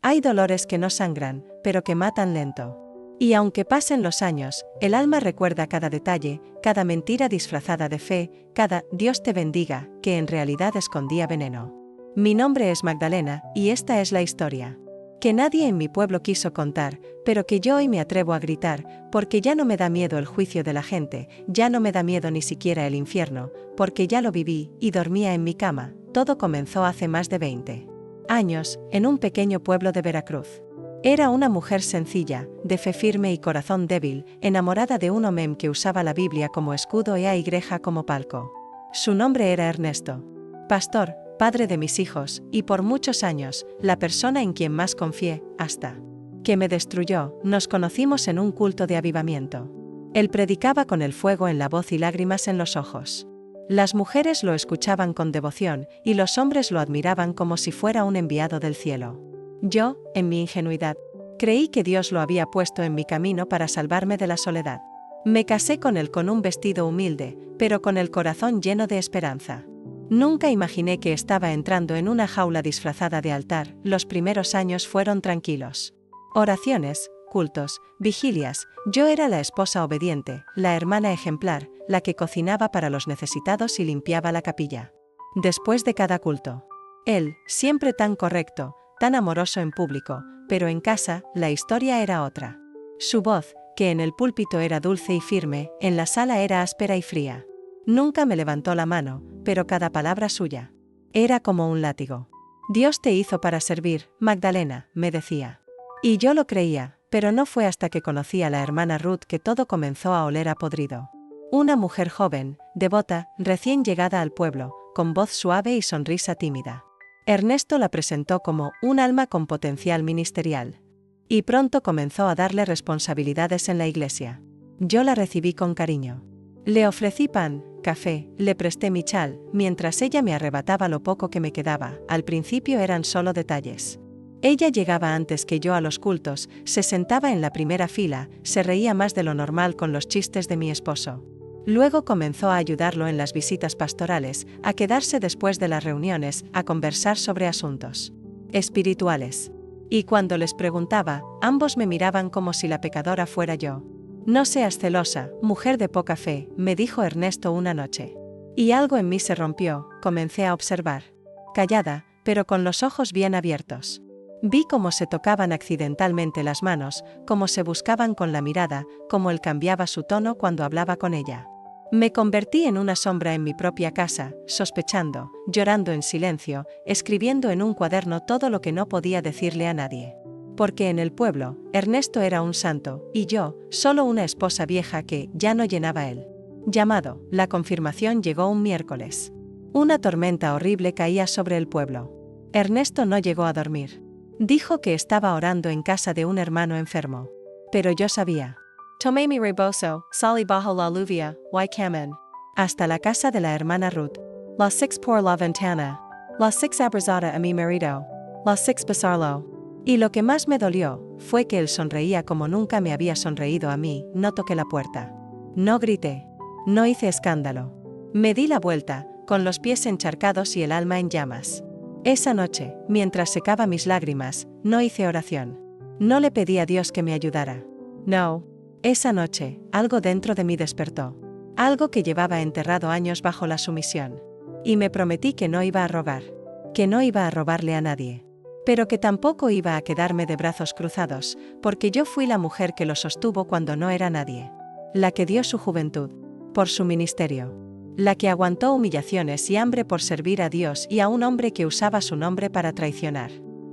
Hay dolores que no sangran, pero que matan lento. Y aunque pasen los años, el alma recuerda cada detalle, cada mentira disfrazada de fe, cada Dios te bendiga, que en realidad escondía veneno. Mi nombre es Magdalena, y esta es la historia que nadie en mi pueblo quiso contar, pero que yo hoy me atrevo a gritar, porque ya no me da miedo el juicio de la gente, ya no me da miedo ni siquiera el infierno, porque ya lo viví y dormía en mi cama. Todo comenzó hace más de 20 años, en un pequeño pueblo de Veracruz. Era una mujer sencilla, de fe firme y corazón débil, enamorada de un homem que usaba la Biblia como escudo y a igreja como palco. Su nombre era Ernesto. Pastor, padre de mis hijos, y por muchos años, la persona en quien más confié, hasta que me destruyó. Nos conocimos en un culto de avivamiento. Él predicaba con el fuego en la voz y lágrimas en los ojos. Las mujeres lo escuchaban con devoción, y los hombres lo admiraban como si fuera un enviado del cielo. Yo, en mi ingenuidad, creí que Dios lo había puesto en mi camino para salvarme de la soledad. Me casé con él con un vestido humilde, pero con el corazón lleno de esperanza. Nunca imaginé que estaba entrando en una jaula disfrazada de altar. Los primeros años fueron tranquilos. Oraciones, cultos, vigilias. Yo era la esposa obediente, la hermana ejemplar, la que cocinaba para los necesitados y limpiaba la capilla. Después de cada culto. Él, siempre tan correcto, tan amoroso en público, pero en casa, la historia era otra. Su voz, que en el púlpito era dulce y firme, en la sala era áspera y fría. Nunca me levantó la mano, pero cada palabra suya era como un látigo. Dios te hizo para servir, Magdalena, me decía. Y yo lo creía, pero no fue hasta que conocí a la hermana Ruth que todo comenzó a oler a podrido. Una mujer joven, devota, recién llegada al pueblo, con voz suave y sonrisa tímida. Ernesto la presentó como un alma con potencial ministerial. Y pronto comenzó a darle responsabilidades en la iglesia. Yo la recibí con cariño. Le ofrecí pan, café, le presté mi chal, mientras ella me arrebataba lo poco que me quedaba. Al principio eran solo detalles. Ella llegaba antes que yo a los cultos, se sentaba en la primera fila, se reía más de lo normal con los chistes de mi esposo. Luego comenzó a ayudarlo en las visitas pastorales, a quedarse después de las reuniones, a conversar sobre asuntos espirituales. Y cuando les preguntaba, ambos me miraban como si la pecadora fuera yo. No seas celosa, mujer de poca fe, me dijo Ernesto una noche. Y algo en mí se rompió, comencé a observar. Callada, pero con los ojos bien abiertos. Vi cómo se tocaban accidentalmente las manos, cómo se buscaban con la mirada, cómo él cambiaba su tono cuando hablaba con ella. Me convertí en una sombra en mi propia casa, sospechando, llorando en silencio, escribiendo en un cuaderno todo lo que no podía decirle a nadie. Porque en el pueblo, Ernesto era un santo, y yo, solo una esposa vieja que ya no llenaba él. Llamado, la confirmación llegó un miércoles. Una tormenta horrible caía sobre el pueblo. Ernesto no llegó a dormir. Dijo que estaba orando en casa de un hermano enfermo. Pero yo sabía. Tomé mi rebozo, salí bajo la lluvia, y camen. Hasta la casa de la hermana Ruth. Las 6 por la ventana. Las 6 abrazada a mi marido. Las 6 besarlo. Y lo que más me dolió, fue que él sonreía como nunca me había sonreído a mí. No toqué la puerta. No grité. No hice escándalo. Me di la vuelta, con los pies encharcados y el alma en llamas. Esa noche, mientras secaba mis lágrimas, no hice oración. No le pedí a Dios que me ayudara. No. Esa noche, algo dentro de mí despertó. Algo que llevaba enterrado años bajo la sumisión. Y me prometí que no iba a rogar. Que no iba a robarle a nadie. Pero que tampoco iba a quedarme de brazos cruzados, porque yo fui la mujer que lo sostuvo cuando no era nadie. La que dio su juventud. Por su ministerio. La que aguantó humillaciones y hambre por servir a Dios y a un hombre que usaba su nombre para traicionar.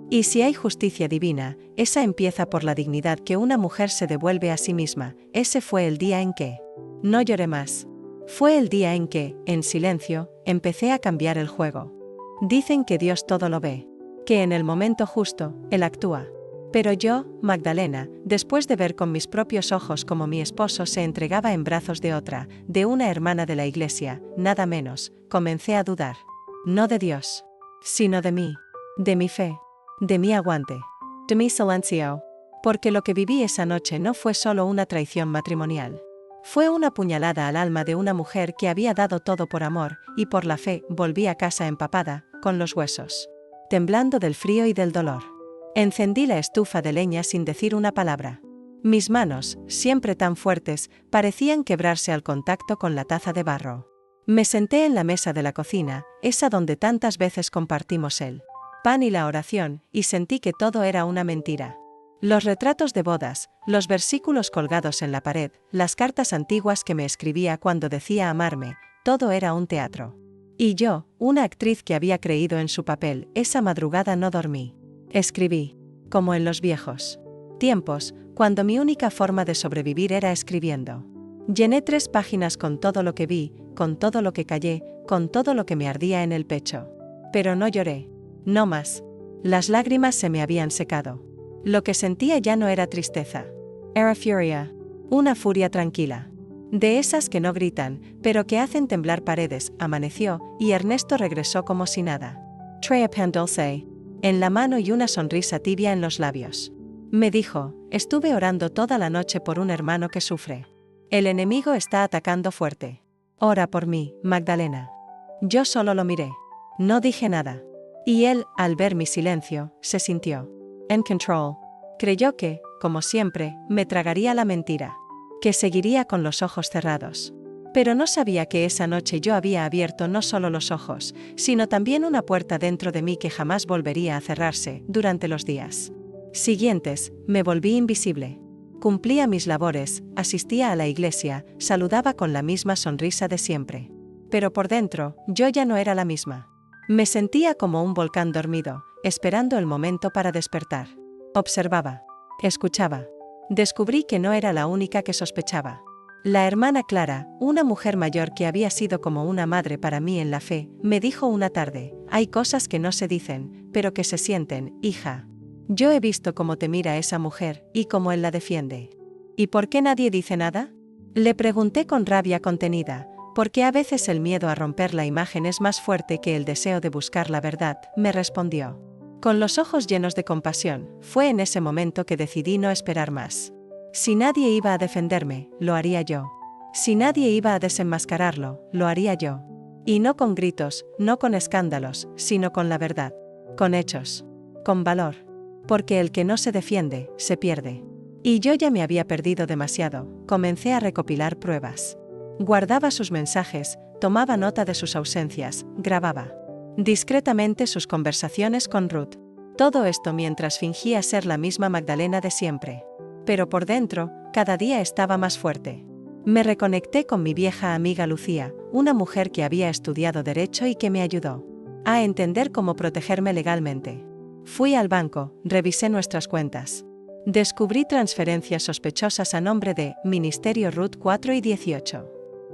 Y si hay justicia divina, esa empieza por la dignidad que una mujer se devuelve a sí misma. Ese fue el día en que no lloré más. Fue el día en que, en silencio, empecé a cambiar el juego. Dicen que Dios todo lo ve. Que en el momento justo, Él actúa. Pero yo, Magdalena, después de ver con mis propios ojos cómo mi esposo se entregaba en brazos de otra, de una hermana de la iglesia, nada menos, comencé a dudar. No de Dios, sino de mí, de mi fe, de mi aguante, de mi silencio. Porque lo que viví esa noche no fue solo una traición matrimonial. Fue una puñalada al alma de una mujer que había dado todo por amor, y por la fe volví a casa empapada, con los huesos temblando del frío y del dolor. Encendí la estufa de leña sin decir una palabra. Mis manos, siempre tan fuertes, parecían quebrarse al contacto con la taza de barro. Me senté en la mesa de la cocina, esa donde tantas veces compartimos el pan y la oración, y sentí que todo era una mentira. Los retratos de bodas, los versículos colgados en la pared, las cartas antiguas que me escribía cuando decía amarme, todo era un teatro. Y yo, una actriz que había creído en su papel, esa madrugada no dormí. Escribí, como en los viejos tiempos, cuando mi única forma de sobrevivir era escribiendo. Llené 3 páginas con todo lo que vi, con todo lo que callé, con todo lo que me ardía en el pecho. Pero no lloré. No más. Las lágrimas se me habían secado. Lo que sentía ya no era tristeza. Era furia. Una furia tranquila. De esas que no gritan, pero que hacen temblar paredes. Amaneció, y Ernesto regresó como si nada. Traía pan dulce en la mano y una sonrisa tibia en los labios. Me dijo, estuve orando toda la noche por un hermano que sufre. El enemigo está atacando fuerte. Ora por mí, Magdalena. Yo solo lo miré. No dije nada. Y él, al ver mi silencio, se sintió en control. Creyó que, como siempre, me tragaría la mentira. Que seguiría con los ojos cerrados. Pero no sabía que esa noche yo había abierto no solo los ojos, sino también una puerta dentro de mí que jamás volvería a cerrarse. Durante los días siguientes, me volví invisible. Cumplía mis labores, asistía a la iglesia, saludaba con la misma sonrisa de siempre. Pero por dentro, yo ya no era la misma. Me sentía como un volcán dormido, esperando el momento para despertar. Observaba. Escuchaba. Descubrí que no era la única que sospechaba. La hermana Clara, una mujer mayor que había sido como una madre para mí en la fe, me dijo una tarde, hay cosas que no se dicen, pero que se sienten, hija. Yo he visto cómo te mira esa mujer, y cómo él la defiende. ¿Y por qué nadie dice nada? Le pregunté con rabia contenida, porque a veces el miedo a romper la imagen es más fuerte que el deseo de buscar la verdad, me respondió. Con los ojos llenos de compasión, fue en ese momento que decidí no esperar más. Si nadie iba a defenderme, lo haría yo. Si nadie iba a desenmascararlo, lo haría yo. Y no con gritos, no con escándalos, sino con la verdad. Con hechos. Con valor. Porque el que no se defiende, se pierde. Y yo ya me había perdido demasiado, comencé a recopilar pruebas. Guardaba sus mensajes, tomaba nota de sus ausencias, grababa discretamente sus conversaciones con Ruth. Todo esto mientras fingía ser la misma Magdalena de siempre. Pero por dentro, cada día estaba más fuerte. Me reconecté con mi vieja amiga Lucía, una mujer que había estudiado Derecho y que me ayudó a entender cómo protegerme legalmente. Fui al banco, revisé nuestras cuentas. Descubrí transferencias sospechosas a nombre de Ministerio Ruth 4 y 18.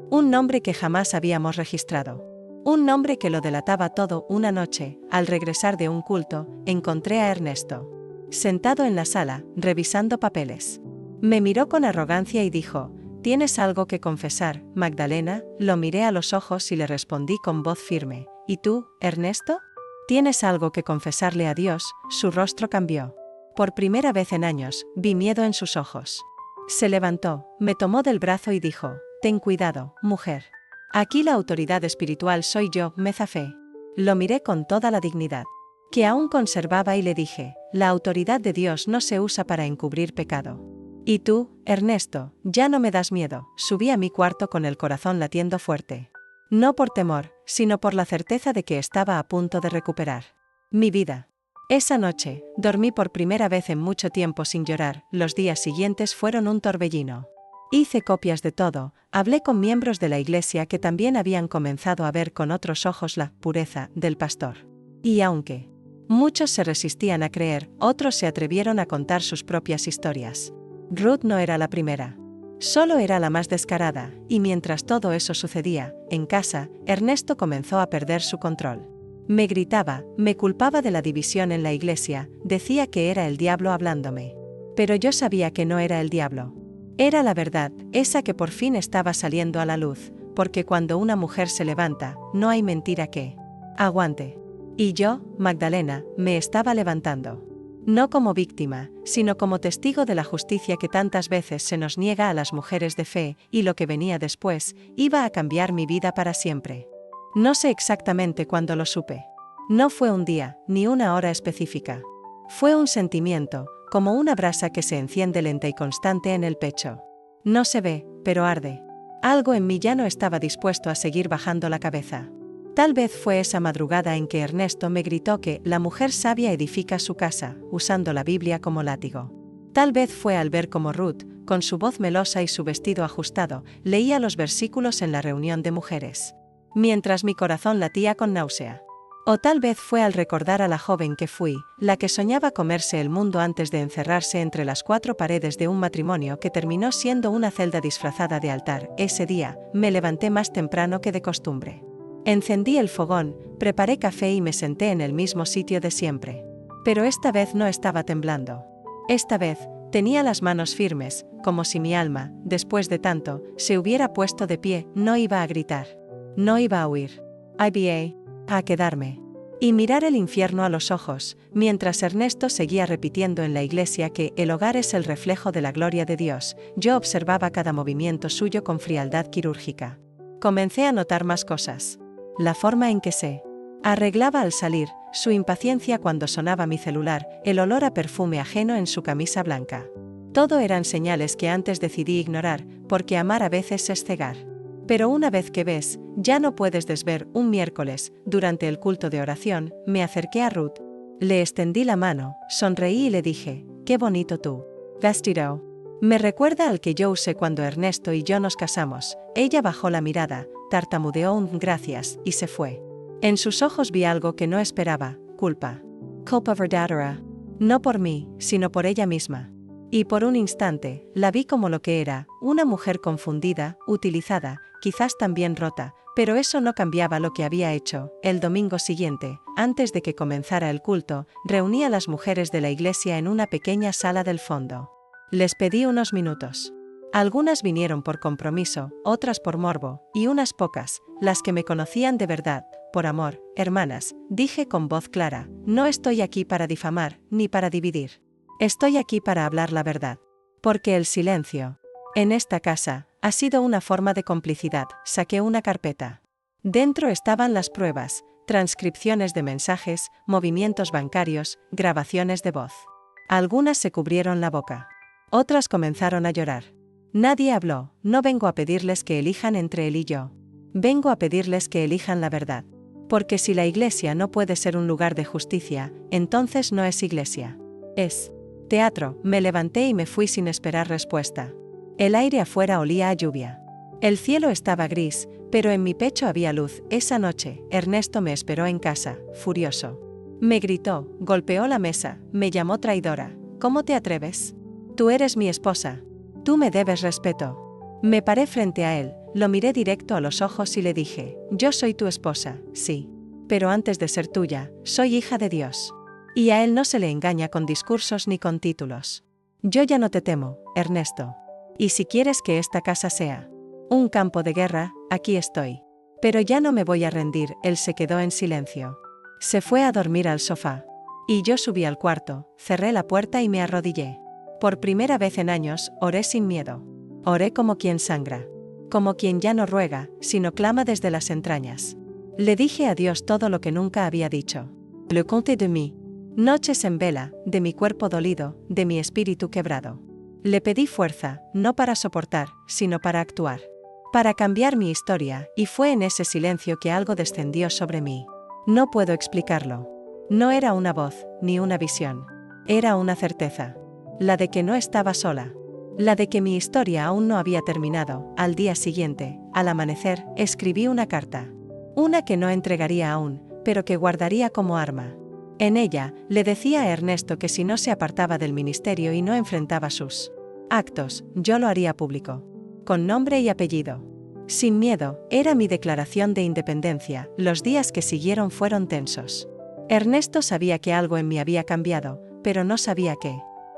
Un nombre que jamás habíamos registrado. Un nombre que lo delataba todo. Una noche, al regresar de un culto, encontré a Ernesto sentado en la sala, revisando papeles. Me miró con arrogancia y dijo, ¿tienes algo que confesar, Magdalena? Lo miré a los ojos y le respondí con voz firme, ¿y tú, Ernesto? ¿Tienes algo que confesarle a Dios? Su rostro cambió. Por primera vez en años, vi miedo en sus ojos. Se levantó, me tomó del brazo y dijo, ten cuidado, mujer. Aquí la autoridad espiritual soy yo, me zafé. Lo miré con toda la dignidad que aún conservaba y le dije, la autoridad de Dios no se usa para encubrir pecado. Y tú, Ernesto, ya no me das miedo. Subí a mi cuarto con el corazón latiendo fuerte. No por temor, sino por la certeza de que estaba a punto de recuperar mi vida. Esa noche, dormí por primera vez en mucho tiempo sin llorar. Los días siguientes fueron un torbellino. Hice copias de todo, hablé con miembros de la iglesia que también habían comenzado a ver con otros ojos la pureza del pastor. Y aunque muchos se resistían a creer, otros se atrevieron a contar sus propias historias. Ruth no era la primera. Solo era la más descarada, y mientras todo eso sucedía, en casa, Ernesto comenzó a perder su control. Me gritaba, me culpaba de la división en la iglesia, decía que era el diablo hablándome. Pero yo sabía que no era el diablo. Era la verdad, esa que por fin estaba saliendo a la luz, porque cuando una mujer se levanta, no hay mentira que aguante. Y yo, Magdalena, me estaba levantando. No como víctima, sino como testigo de la justicia que tantas veces se nos niega a las mujeres de fe, y lo que venía después, iba a cambiar mi vida para siempre. No sé exactamente cuándo lo supe. No fue un día, ni una hora específica. Fue un sentimiento, como una brasa que se enciende lenta y constante en el pecho. No se ve, pero arde. Algo en mí ya no estaba dispuesto a seguir bajando la cabeza. Tal vez fue esa madrugada en que Ernesto me gritó que la mujer sabia edifica su casa, usando la Biblia como látigo. Tal vez fue al ver cómo Ruth, con su voz melosa y su vestido ajustado, leía los versículos en la reunión de mujeres, mientras mi corazón latía con náusea. O tal vez fue al recordar a la joven que fui, la que soñaba comerse el mundo antes de encerrarse entre las cuatro paredes de un matrimonio que terminó siendo una celda disfrazada de altar. Ese día, me levanté más temprano que de costumbre. Encendí el fogón, preparé café y me senté en el mismo sitio de siempre. Pero esta vez no estaba temblando. Esta vez, tenía las manos firmes, como si mi alma, después de tanto, se hubiera puesto de pie. No iba a gritar. No iba a huir. Iba a quedarme y mirar el infierno a los ojos, mientras Ernesto seguía repitiendo en la iglesia que el hogar es el reflejo de la gloria de Dios. Yo observaba cada movimiento suyo con frialdad quirúrgica. Comencé a notar más cosas. La forma en que se arreglaba al salir, su impaciencia cuando sonaba mi celular, el olor a perfume ajeno en su camisa blanca. Todo eran señales que antes decidí ignorar, porque amar a veces es cegar. Pero una vez que ves, ya no puedes desver. Un miércoles, durante el culto de oración, me acerqué a Ruth. Le extendí la mano, sonreí y le dije, «Qué bonito tu vestido. Me recuerda al que yo usé cuando Ernesto y yo nos casamos». Ella bajó la mirada, tartamudeó un gracias, y se fue. En sus ojos vi algo que no esperaba, culpa. Culpa verdadera. No por mí, sino por ella misma. Y por un instante, la vi como lo que era, una mujer confundida, utilizada, quizás también rota, pero eso no cambiaba lo que había hecho. El domingo siguiente, antes de que comenzara el culto, reuní a las mujeres de la iglesia en una pequeña sala del fondo. Les pedí unos minutos. Algunas vinieron por compromiso, otras por morbo, y unas pocas, las que me conocían de verdad, por amor. «Hermanas», dije con voz clara, «no estoy aquí para difamar, ni para dividir. Estoy aquí para hablar la verdad. Porque el silencio, en esta casa, ha sido una forma de complicidad». Saqué una carpeta. Dentro estaban las pruebas, transcripciones de mensajes, movimientos bancarios, grabaciones de voz. Algunas se cubrieron la boca. Otras comenzaron a llorar. Nadie habló. No vengo a pedirles que elijan entre él y yo. Vengo a pedirles que elijan la verdad. Porque si la iglesia no puede ser un lugar de justicia, entonces no es iglesia. Es teatro. Me levanté y me fui sin esperar respuesta. El aire afuera olía a lluvia. El cielo estaba gris, pero en mi pecho había luz. Esa noche, Ernesto me esperó en casa, furioso. Me gritó, golpeó la mesa, me llamó traidora. «¿Cómo te atreves? Tú eres mi esposa. Tú me debes respeto». Me paré frente a él, lo miré directo a los ojos y le dije, «Yo soy tu esposa, sí. Pero antes de ser tuya, soy hija de Dios». Y a él no se le engaña con discursos ni con títulos. «Yo ya no te temo, Ernesto. Y si quieres que esta casa sea un campo de guerra, aquí estoy. Pero ya no me voy a rendir». Él se quedó en silencio. Se fue a dormir al sofá. Y yo subí al cuarto, cerré la puerta y me arrodillé. Por primera vez en años, oré sin miedo. Oré como quien sangra. Como quien ya no ruega, sino clama desde las entrañas. Le dije a Dios todo lo que nunca había dicho. Le conté de mí. Noches en vela, de mi cuerpo dolido, de mi espíritu quebrado. Le pedí fuerza, no para soportar, sino para actuar. Para cambiar mi historia, y fue en ese silencio que algo descendió sobre mí. No puedo explicarlo. No era una voz, ni una visión. Era una certeza. La de que no estaba sola. La de que mi historia aún no había terminado. Al día siguiente, al amanecer, escribí una carta. Una que no entregaría aún, pero que guardaría como arma. En ella, le decía a Ernesto que si no se apartaba del ministerio y no enfrentaba sus actos, yo lo haría público. Con nombre y apellido. Sin miedo, era mi declaración de independencia. Los días que siguieron fueron tensos. Ernesto sabía que algo en mí había cambiado, pero no sabía qué.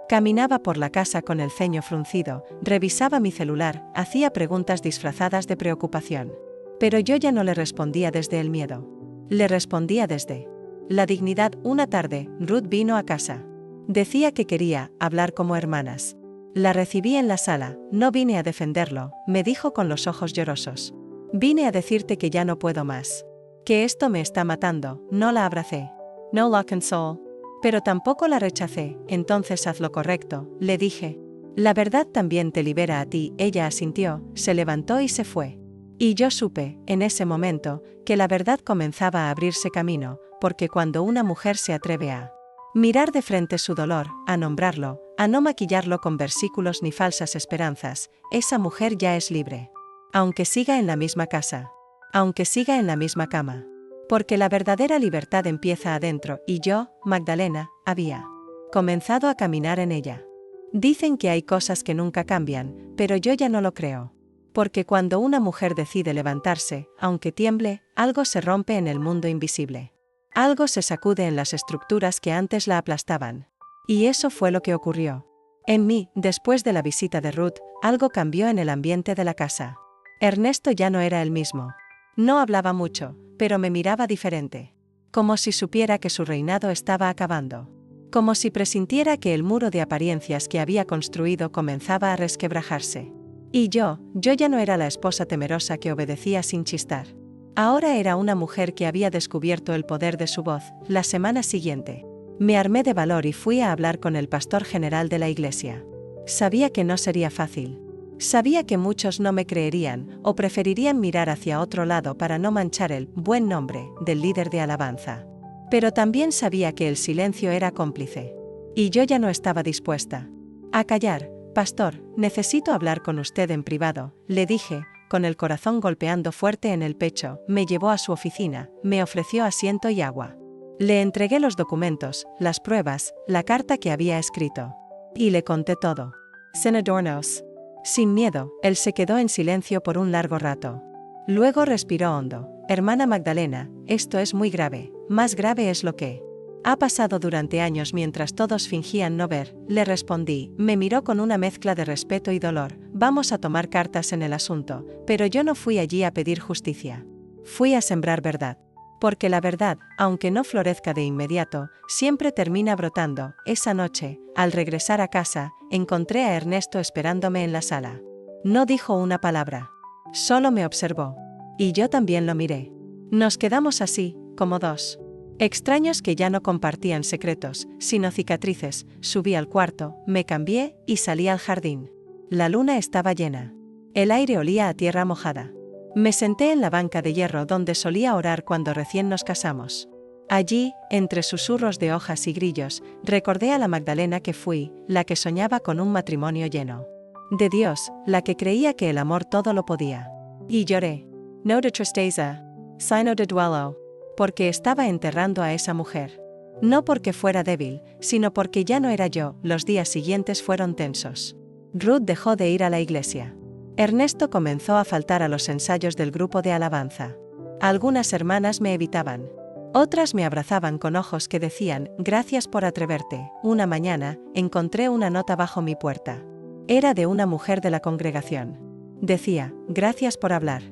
Caminaba por la casa con el ceño fruncido, revisaba mi celular, hacía preguntas disfrazadas de preocupación. Pero yo ya no le respondía desde el miedo. Le respondía desde la dignidad. Una tarde, Ruth vino a casa. Decía que quería hablar como hermanas. La recibí en la sala. «No vine a defenderlo», me dijo con los ojos llorosos. «Vine a decirte que ya no puedo más. Que esto me está matando». No la abracé. No la consolé. Pero tampoco la rechacé, entonces haz lo correcto, le dije. La verdad también te libera a ti, ella asintió, se levantó y se fue. Y yo supe, en ese momento, que la verdad comenzaba a abrirse camino, porque cuando una mujer se atreve a mirar de frente su dolor, a nombrarlo, a no maquillarlo con versículos ni falsas esperanzas, esa mujer ya es libre. Aunque siga en la misma casa. Aunque siga en la misma cama. Porque la verdadera libertad empieza adentro, y yo, Magdalena, había comenzado a caminar en ella. Dicen que hay cosas que nunca cambian, pero yo ya no lo creo. Porque cuando una mujer decide levantarse, aunque tiemble, algo se rompe en el mundo invisible. Algo se sacude en las estructuras que antes la aplastaban. Y eso fue lo que ocurrió. En mí, después de la visita de Ruth, algo cambió en el ambiente de la casa. Ernesto ya no era el mismo. No hablaba mucho, pero me miraba diferente. Como si supiera que su reinado estaba acabando. Como si presintiera que el muro de apariencias que había construido comenzaba a resquebrajarse. Y yo ya no era la esposa temerosa que obedecía sin chistar. Ahora era una mujer que había descubierto el poder de su voz. La semana siguiente, me armé de valor y fui a hablar con el pastor general de la iglesia. Sabía que no sería fácil. Sabía que muchos no me creerían, o preferirían mirar hacia otro lado para no manchar el buen nombre del líder de alabanza. Pero también sabía que el silencio era cómplice. Y yo ya no estaba dispuesta a callar. Pastor, necesito hablar con usted en privado, le dije, con el corazón golpeando fuerte en el pecho. Me llevó a su oficina, me ofreció asiento y agua. Le entregué los documentos, las pruebas, la carta que había escrito. Y le conté todo. Sin adornos. Sin miedo, él se quedó en silencio por un largo rato. Luego respiró hondo. Hermana Magdalena, esto es muy grave, más grave es lo que ha pasado durante años mientras todos fingían no ver, le respondí. Me miró con una mezcla de respeto y dolor. Vamos a tomar cartas en el asunto, pero yo no fui allí a pedir justicia. Fui a sembrar verdad. Porque la verdad, aunque no florezca de inmediato, siempre termina brotando. Esa noche, al regresar a casa, encontré a Ernesto esperándome en la sala. No dijo una palabra. Solo me observó. Y yo también lo miré. Nos quedamos así, como dos extraños que ya no compartían secretos, sino cicatrices. Subí al cuarto, me cambié y salí al jardín. La luna estaba llena. El aire olía a tierra mojada. Me senté en la banca de hierro donde solía orar cuando recién nos casamos. Allí, entre susurros de hojas y grillos, recordé a la Magdalena que fui, la que soñaba con un matrimonio lleno de Dios, la que creía que el amor todo lo podía. Y lloré. No de tristeza, sino de duelo. Porque estaba enterrando a esa mujer. No porque fuera débil, sino porque ya no era yo. Los días siguientes fueron tensos. Ruth dejó de ir a la iglesia. Ernesto comenzó a faltar a los ensayos del grupo de alabanza. Algunas hermanas me evitaban. Otras me abrazaban con ojos que decían, gracias por atreverte. Una mañana, encontré una nota bajo mi puerta. Era de una mujer de la congregación. Decía, gracias por hablar.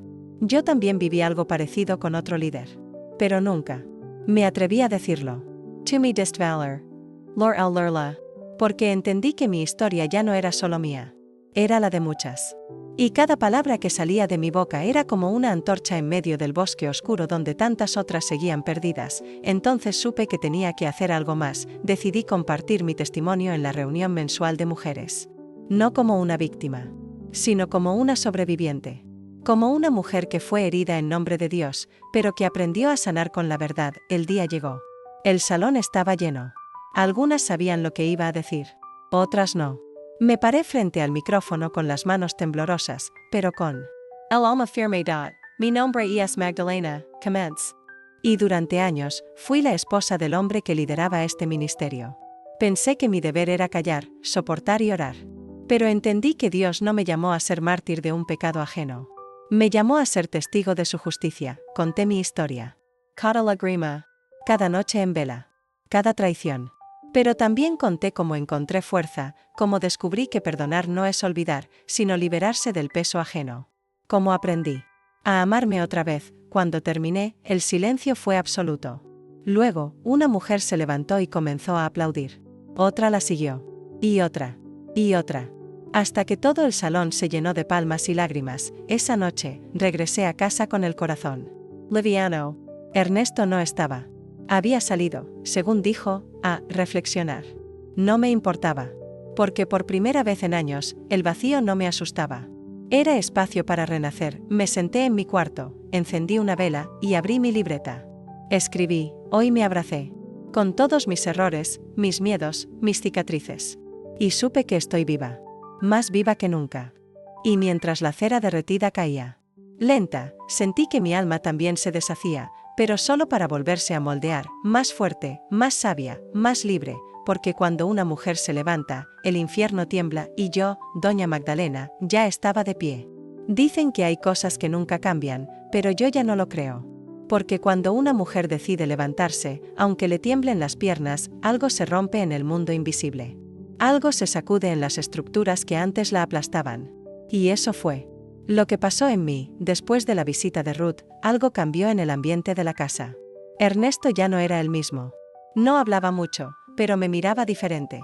Yo también viví algo parecido con otro líder. Pero nunca me atreví a decirlo. To me dist valor. Lor al lurla. Porque entendí que mi historia ya no era solo mía. Era la de muchas. Y cada palabra que salía de mi boca era como una antorcha en medio del bosque oscuro donde tantas otras seguían perdidas. Entonces supe que tenía que hacer algo más. Decidí compartir mi testimonio en la reunión mensual de mujeres. No como una víctima, sino como una sobreviviente. Como una mujer que fue herida en nombre de Dios, pero que aprendió a sanar con la verdad. El día llegó. El salón estaba lleno. Algunas sabían lo que iba a decir. Otras no. Me paré frente al micrófono con las manos temblorosas, pero con el alma firme. Mi nombre es Magdalena, commence. Y durante años, fui la esposa del hombre que lideraba este ministerio. Pensé que mi deber era callar, soportar y orar. Pero entendí que Dios no me llamó a ser mártir de un pecado ajeno. Me llamó a ser testigo de su justicia. Conté mi historia. Cada lágrima. Cada noche en vela. Cada traición. Pero también conté cómo encontré fuerza, cómo descubrí que perdonar no es olvidar, sino liberarse del peso ajeno. Cómo aprendí a amarme otra vez. Cuando terminé, el silencio fue absoluto. Luego, una mujer se levantó y comenzó a aplaudir. Otra la siguió. Y otra. Y otra. Hasta que todo el salón se llenó de palmas y lágrimas. Esa noche, regresé a casa con el corazón liviano. Ernesto no estaba. Había salido, según dijo, a reflexionar. No me importaba. Porque por primera vez en años, el vacío no me asustaba. Era espacio para renacer. Me senté en mi cuarto, encendí una vela y abrí mi libreta. Escribí, hoy me abracé. Con todos mis errores, mis miedos, mis cicatrices. Y supe que estoy viva. Más viva que nunca. Y mientras la cera derretida caía, lenta, sentí que mi alma también se deshacía, pero solo para volverse a moldear, más fuerte, más sabia, más libre, porque cuando una mujer se levanta, el infierno tiembla y yo, doña Magdalena, ya estaba de pie. Dicen que hay cosas que nunca cambian, pero yo ya no lo creo. Porque cuando una mujer decide levantarse, aunque le tiemblen las piernas, algo se rompe en el mundo invisible. Algo se sacude en las estructuras que antes la aplastaban. Y eso fue lo que pasó en mí. Después de la visita de Ruth, algo cambió en el ambiente de la casa. Ernesto ya no era el mismo. No hablaba mucho, pero me miraba diferente.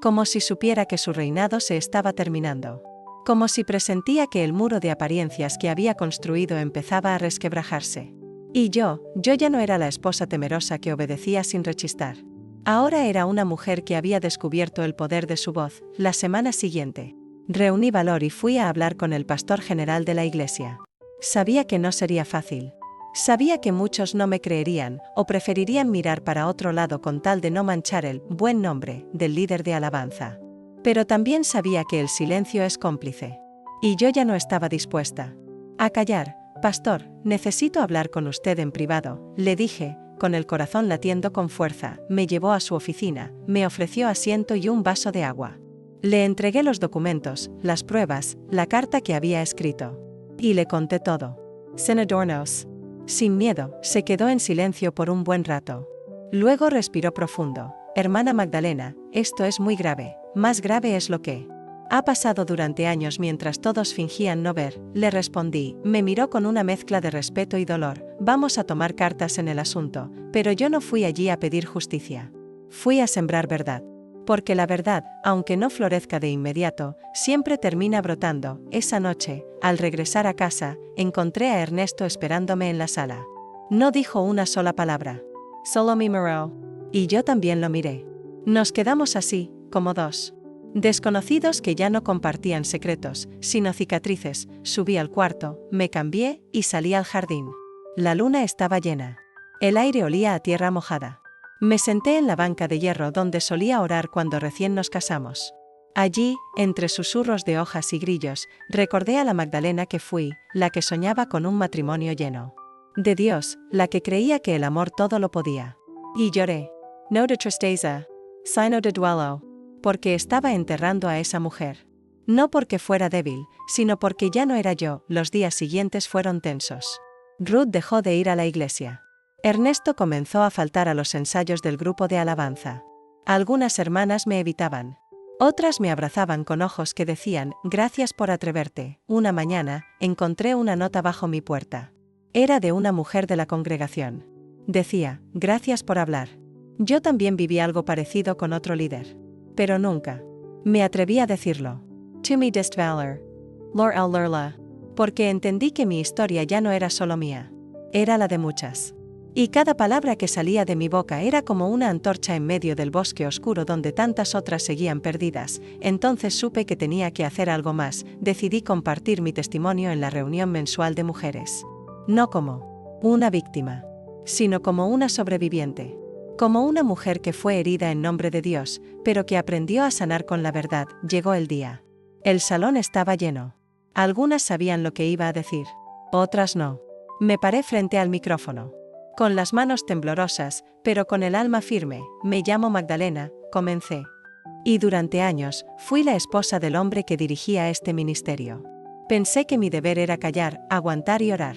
Como si supiera que su reinado se estaba terminando. Como si presentía que el muro de apariencias que había construido empezaba a resquebrajarse. Y yo ya no era la esposa temerosa que obedecía sin rechistar. Ahora era una mujer que había descubierto el poder de su voz. La semana siguiente, reuní valor y fui a hablar con el pastor general de la iglesia. Sabía que no sería fácil. Sabía que muchos no me creerían, o preferirían mirar para otro lado con tal de no manchar el buen nombre del líder de alabanza. Pero también sabía que el silencio es cómplice. Y yo ya no estaba dispuesta a callar. Pastor, necesito hablar con usted en privado, le dije, con el corazón latiendo con fuerza. Me llevó a su oficina, me ofreció asiento y un vaso de agua. Le entregué los documentos, las pruebas, la carta que había escrito. Y le conté todo. Sin adornos. Sin miedo, se quedó en silencio por un buen rato. Luego respiró profundo. Hermana Magdalena, esto es muy grave, más grave es lo que ha pasado durante años mientras todos fingían no ver, le respondí. Me miró con una mezcla de respeto y dolor. Vamos a tomar cartas en el asunto, pero yo no fui allí a pedir justicia. Fui a sembrar verdad. Porque la verdad, aunque no florezca de inmediato, siempre termina brotando. Esa noche, al regresar a casa, encontré a Ernesto esperándome en la sala. No dijo una sola palabra. Solo me miró. Y yo también lo miré. Nos quedamos así, como dos desconocidos que ya no compartían secretos, sino cicatrices. Subí al cuarto, me cambié y salí al jardín. La luna estaba llena. El aire olía a tierra mojada. Me senté en la banca de hierro donde solía orar cuando recién nos casamos. Allí, entre susurros de hojas y grillos, recordé a la Magdalena que fui, la que soñaba con un matrimonio lleno de Dios, la que creía que el amor todo lo podía. Y lloré. No de tristeza, sino de duelo. Porque estaba enterrando a esa mujer. No porque fuera débil, sino porque ya no era yo. Los días siguientes fueron tensos. Ruth dejó de ir a la iglesia. Ernesto comenzó a faltar a los ensayos del grupo de alabanza. Algunas hermanas me evitaban. Otras me abrazaban con ojos que decían, gracias por atreverte. Una mañana, encontré una nota bajo mi puerta. Era de una mujer de la congregación. Decía, gracias por hablar. Yo también viví algo parecido con otro líder. Pero nunca me atreví a decirlo. To me dist valor. Lor al lurla. Porque entendí que mi historia ya no era solo mía. Era la de muchas. Y cada palabra que salía de mi boca era como una antorcha en medio del bosque oscuro donde tantas otras seguían perdidas. Entonces supe que tenía que hacer algo más. Decidí compartir mi testimonio en la reunión mensual de mujeres. No como una víctima, sino como una sobreviviente. Como una mujer que fue herida en nombre de Dios, pero que aprendió a sanar con la verdad. Llegó el día. El salón estaba lleno. Algunas sabían lo que iba a decir. Otras no. Me paré frente al micrófono. Con las manos temblorosas, pero con el alma firme. Me llamo Magdalena, comencé. Y durante años, fui la esposa del hombre que dirigía este ministerio. Pensé que mi deber era callar, aguantar y orar.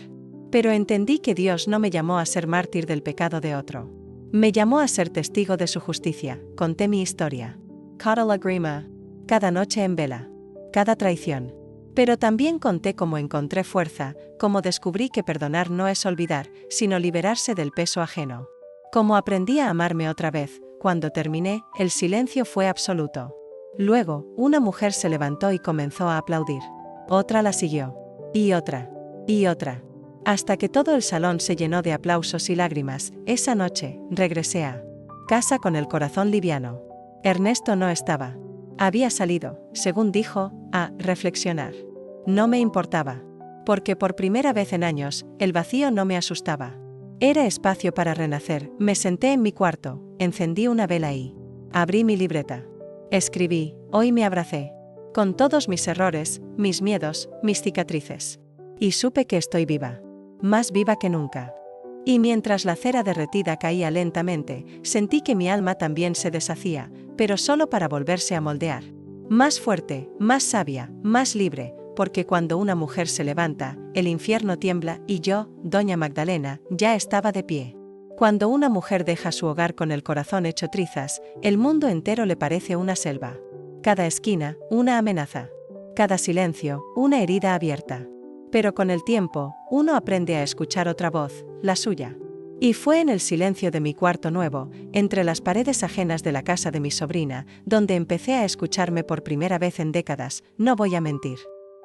Pero entendí que Dios no me llamó a ser mártir del pecado de otro. Me llamó a ser testigo de su justicia. Conté mi historia. Cada lágrima. Cada noche en vela. Cada traición. Pero también conté cómo encontré fuerza, cómo descubrí que perdonar no es olvidar, sino liberarse del peso ajeno. Cómo aprendí a amarme otra vez. Cuando terminé, el silencio fue absoluto. Luego, una mujer se levantó y comenzó a aplaudir. Otra la siguió. Y otra. Y otra. Hasta que todo el salón se llenó de aplausos y lágrimas, esa noche, regresé a casa con el corazón liviano. Ernesto no estaba. Había salido, según dijo, a reflexionar. No me importaba. Porque por primera vez en años, el vacío no me asustaba. Era espacio para renacer. Me senté en mi cuarto, encendí una vela y abrí mi libreta. Escribí, hoy me abracé. Con todos mis errores, mis miedos, mis cicatrices. Y supe que estoy viva. Más viva que nunca. Y mientras la cera derretida caía lentamente, sentí que mi alma también se deshacía, pero solo para volverse a moldear. Más fuerte, más sabia, más libre, porque cuando una mujer se levanta, el infierno tiembla y yo, doña Magdalena, ya estaba de pie. Cuando una mujer deja su hogar con el corazón hecho trizas, el mundo entero le parece una selva. Cada esquina, una amenaza. Cada silencio, una herida abierta. Pero con el tiempo, uno aprende a escuchar otra voz, la suya. Y fue en el silencio de mi cuarto nuevo, entre las paredes ajenas de la casa de mi sobrina, donde empecé a escucharme por primera vez en décadas, no voy a mentir.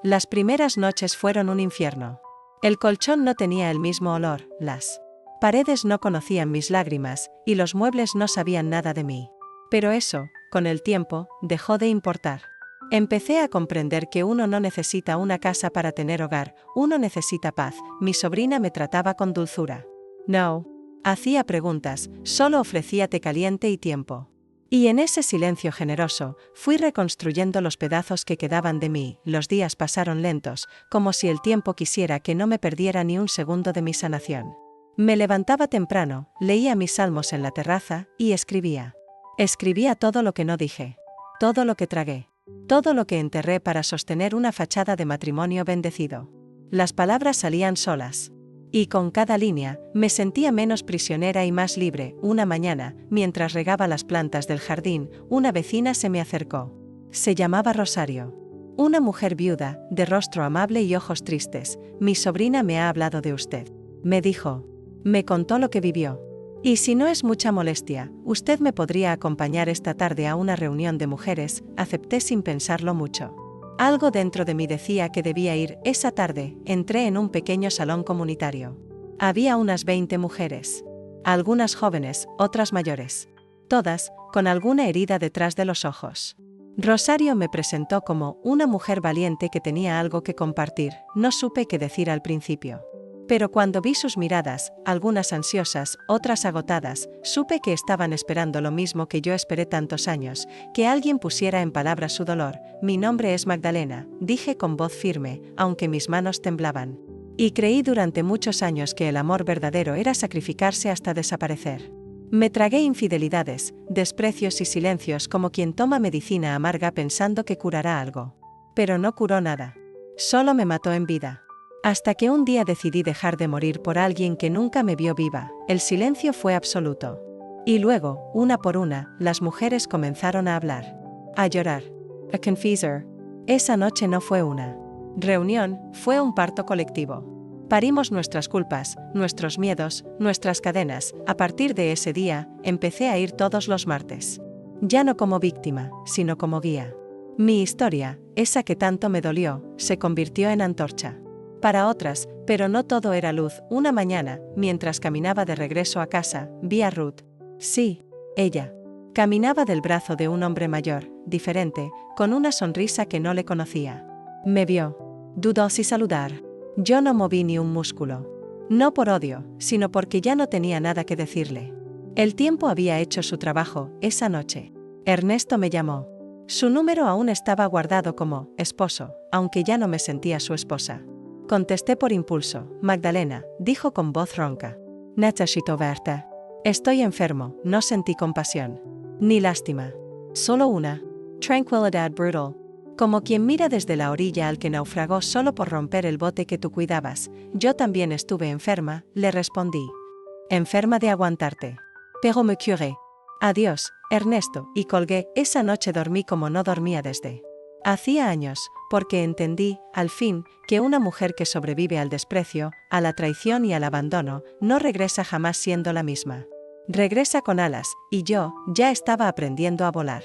Las primeras noches fueron un infierno. El colchón no tenía el mismo olor, las paredes no conocían mis lágrimas, y los muebles no sabían nada de mí. Pero eso, con el tiempo, dejó de importar. Empecé a comprender que uno no necesita una casa para tener hogar, uno necesita paz. Mi sobrina me trataba con dulzura. No. Hacía preguntas, solo ofrecía té caliente y tiempo. Y en ese silencio generoso, fui reconstruyendo los pedazos que quedaban de mí. Los días pasaron lentos, como si el tiempo quisiera que no me perdiera ni un segundo de mi sanación. Me levantaba temprano, leía mis salmos en la terraza, y escribía. Escribía todo lo que no dije. Todo lo que tragué. Todo lo que enterré para sostener una fachada de matrimonio bendecido. Las palabras salían solas. Y con cada línea, me sentía menos prisionera y más libre. Una mañana, mientras regaba las plantas del jardín, una vecina se me acercó. Se llamaba Rosario. Una mujer viuda, de rostro amable y ojos tristes. Mi sobrina me ha hablado de usted. Me dijo. Me contó lo que vivió. Y si no es mucha molestia, usted me podría acompañar esta tarde a una reunión de mujeres. Acepté sin pensarlo mucho. Algo dentro de mí decía que debía ir. Esa tarde, entré en un pequeño salón comunitario. Había unas 20 mujeres. Algunas jóvenes, otras mayores. Todas, con alguna herida detrás de los ojos. Rosario me presentó como una mujer valiente que tenía algo que compartir. No supe qué decir al principio. Pero cuando vi sus miradas, algunas ansiosas, otras agotadas, supe que estaban esperando lo mismo que yo esperé tantos años, que alguien pusiera en palabras su dolor. Mi nombre es Magdalena, dije con voz firme, aunque mis manos temblaban. Y creí durante muchos años que el amor verdadero era sacrificarse hasta desaparecer. Me tragué infidelidades, desprecios y silencios como quien toma medicina amarga pensando que curará algo. Pero no curó nada. Solo me mató en vida. Hasta que un día decidí dejar de morir por alguien que nunca me vio viva. El silencio fue absoluto. Y luego, una por una, las mujeres comenzaron a hablar. A llorar. A confessar. Esa noche no fue una reunión, fue un parto colectivo. Parimos nuestras culpas, nuestros miedos, nuestras cadenas. A partir de ese día, empecé a ir todos los martes. Ya no como víctima, sino como guía. Mi historia, esa que tanto me dolió, se convirtió en antorcha. Para otras, pero no todo era luz. Una mañana, mientras caminaba de regreso a casa, vi a Ruth. Sí, ella. Caminaba del brazo de un hombre mayor, diferente, con una sonrisa que no le conocía. Me vio. Dudó si saludar. Yo no moví ni un músculo. No por odio, sino porque ya no tenía nada que decirle. El tiempo había hecho su trabajo. Esa noche, Ernesto me llamó. Su número aún estaba guardado como esposo, aunque ya no me sentía su esposa. Contesté por impulso. Magdalena, dijo con voz ronca. Necesito verte. Estoy enfermo. No sentí compasión. Ni lástima. Solo una tranquilidad brutal. Como quien mira desde la orilla al que naufragó solo por romper el bote que tú cuidabas. Yo también estuve enferma, le respondí. Enferma de aguantarte. Pero me curé. Adiós, Ernesto, y colgué. Esa noche dormí como no dormía desde hacía años, porque entendí, al fin, que una mujer que sobrevive al desprecio, a la traición y al abandono, no regresa jamás siendo la misma. Regresa con alas, y yo, ya estaba aprendiendo a volar.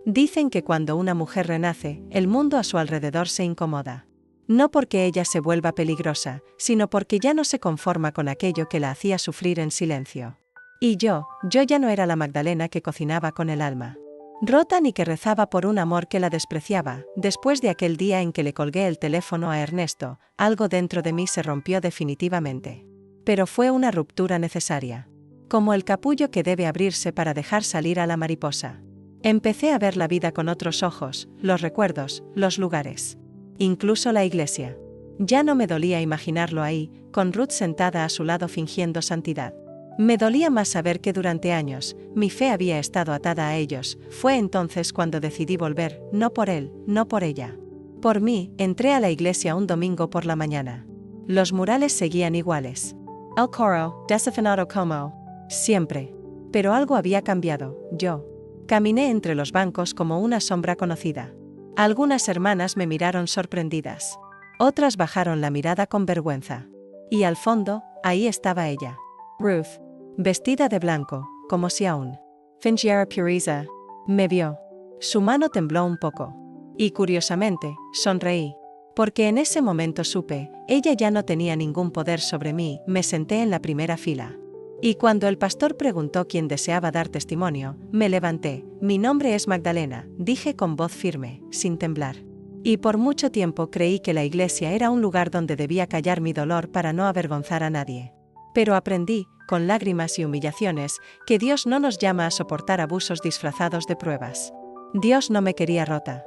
Dicen que cuando una mujer renace, el mundo a su alrededor se incomoda. No porque ella se vuelva peligrosa, sino porque ya no se conforma con aquello que la hacía sufrir en silencio. Y yo ya no era la Magdalena que cocinaba con el alma rota ni que rezaba por un amor que la despreciaba. Después de aquel día en que le colgué el teléfono a Ernesto, algo dentro de mí se rompió definitivamente. Pero fue una ruptura necesaria. Como el capullo que debe abrirse para dejar salir a la mariposa. Empecé a ver la vida con otros ojos, los recuerdos, los lugares. Incluso la iglesia. Ya no me dolía imaginarlo ahí, con Ruth sentada a su lado fingiendo santidad. Me dolía más saber que durante años, mi fe había estado atada a ellos. Fue entonces cuando decidí volver, no por él, no por ella. Por mí, entré a la iglesia un domingo por la mañana. Los murales seguían iguales. El coro, desafinado como siempre. Pero algo había cambiado. Yo caminé entre los bancos como una sombra conocida. Algunas hermanas me miraron sorprendidas. Otras bajaron la mirada con vergüenza. Y al fondo, ahí estaba ella. Ruth, vestida de blanco, como si aún fingiera pureza. Me vio. Su mano tembló un poco. Y curiosamente, sonreí. Porque en ese momento supe, ella ya no tenía ningún poder sobre mí. Me senté en la primera fila. Y cuando el pastor preguntó quién deseaba dar testimonio, me levanté. Mi nombre es Magdalena, dije con voz firme, sin temblar. Y por mucho tiempo creí que la iglesia era un lugar donde debía callar mi dolor para no avergonzar a nadie. Pero aprendí, con lágrimas y humillaciones, que Dios no nos llama a soportar abusos disfrazados de pruebas. Dios no me quería rota.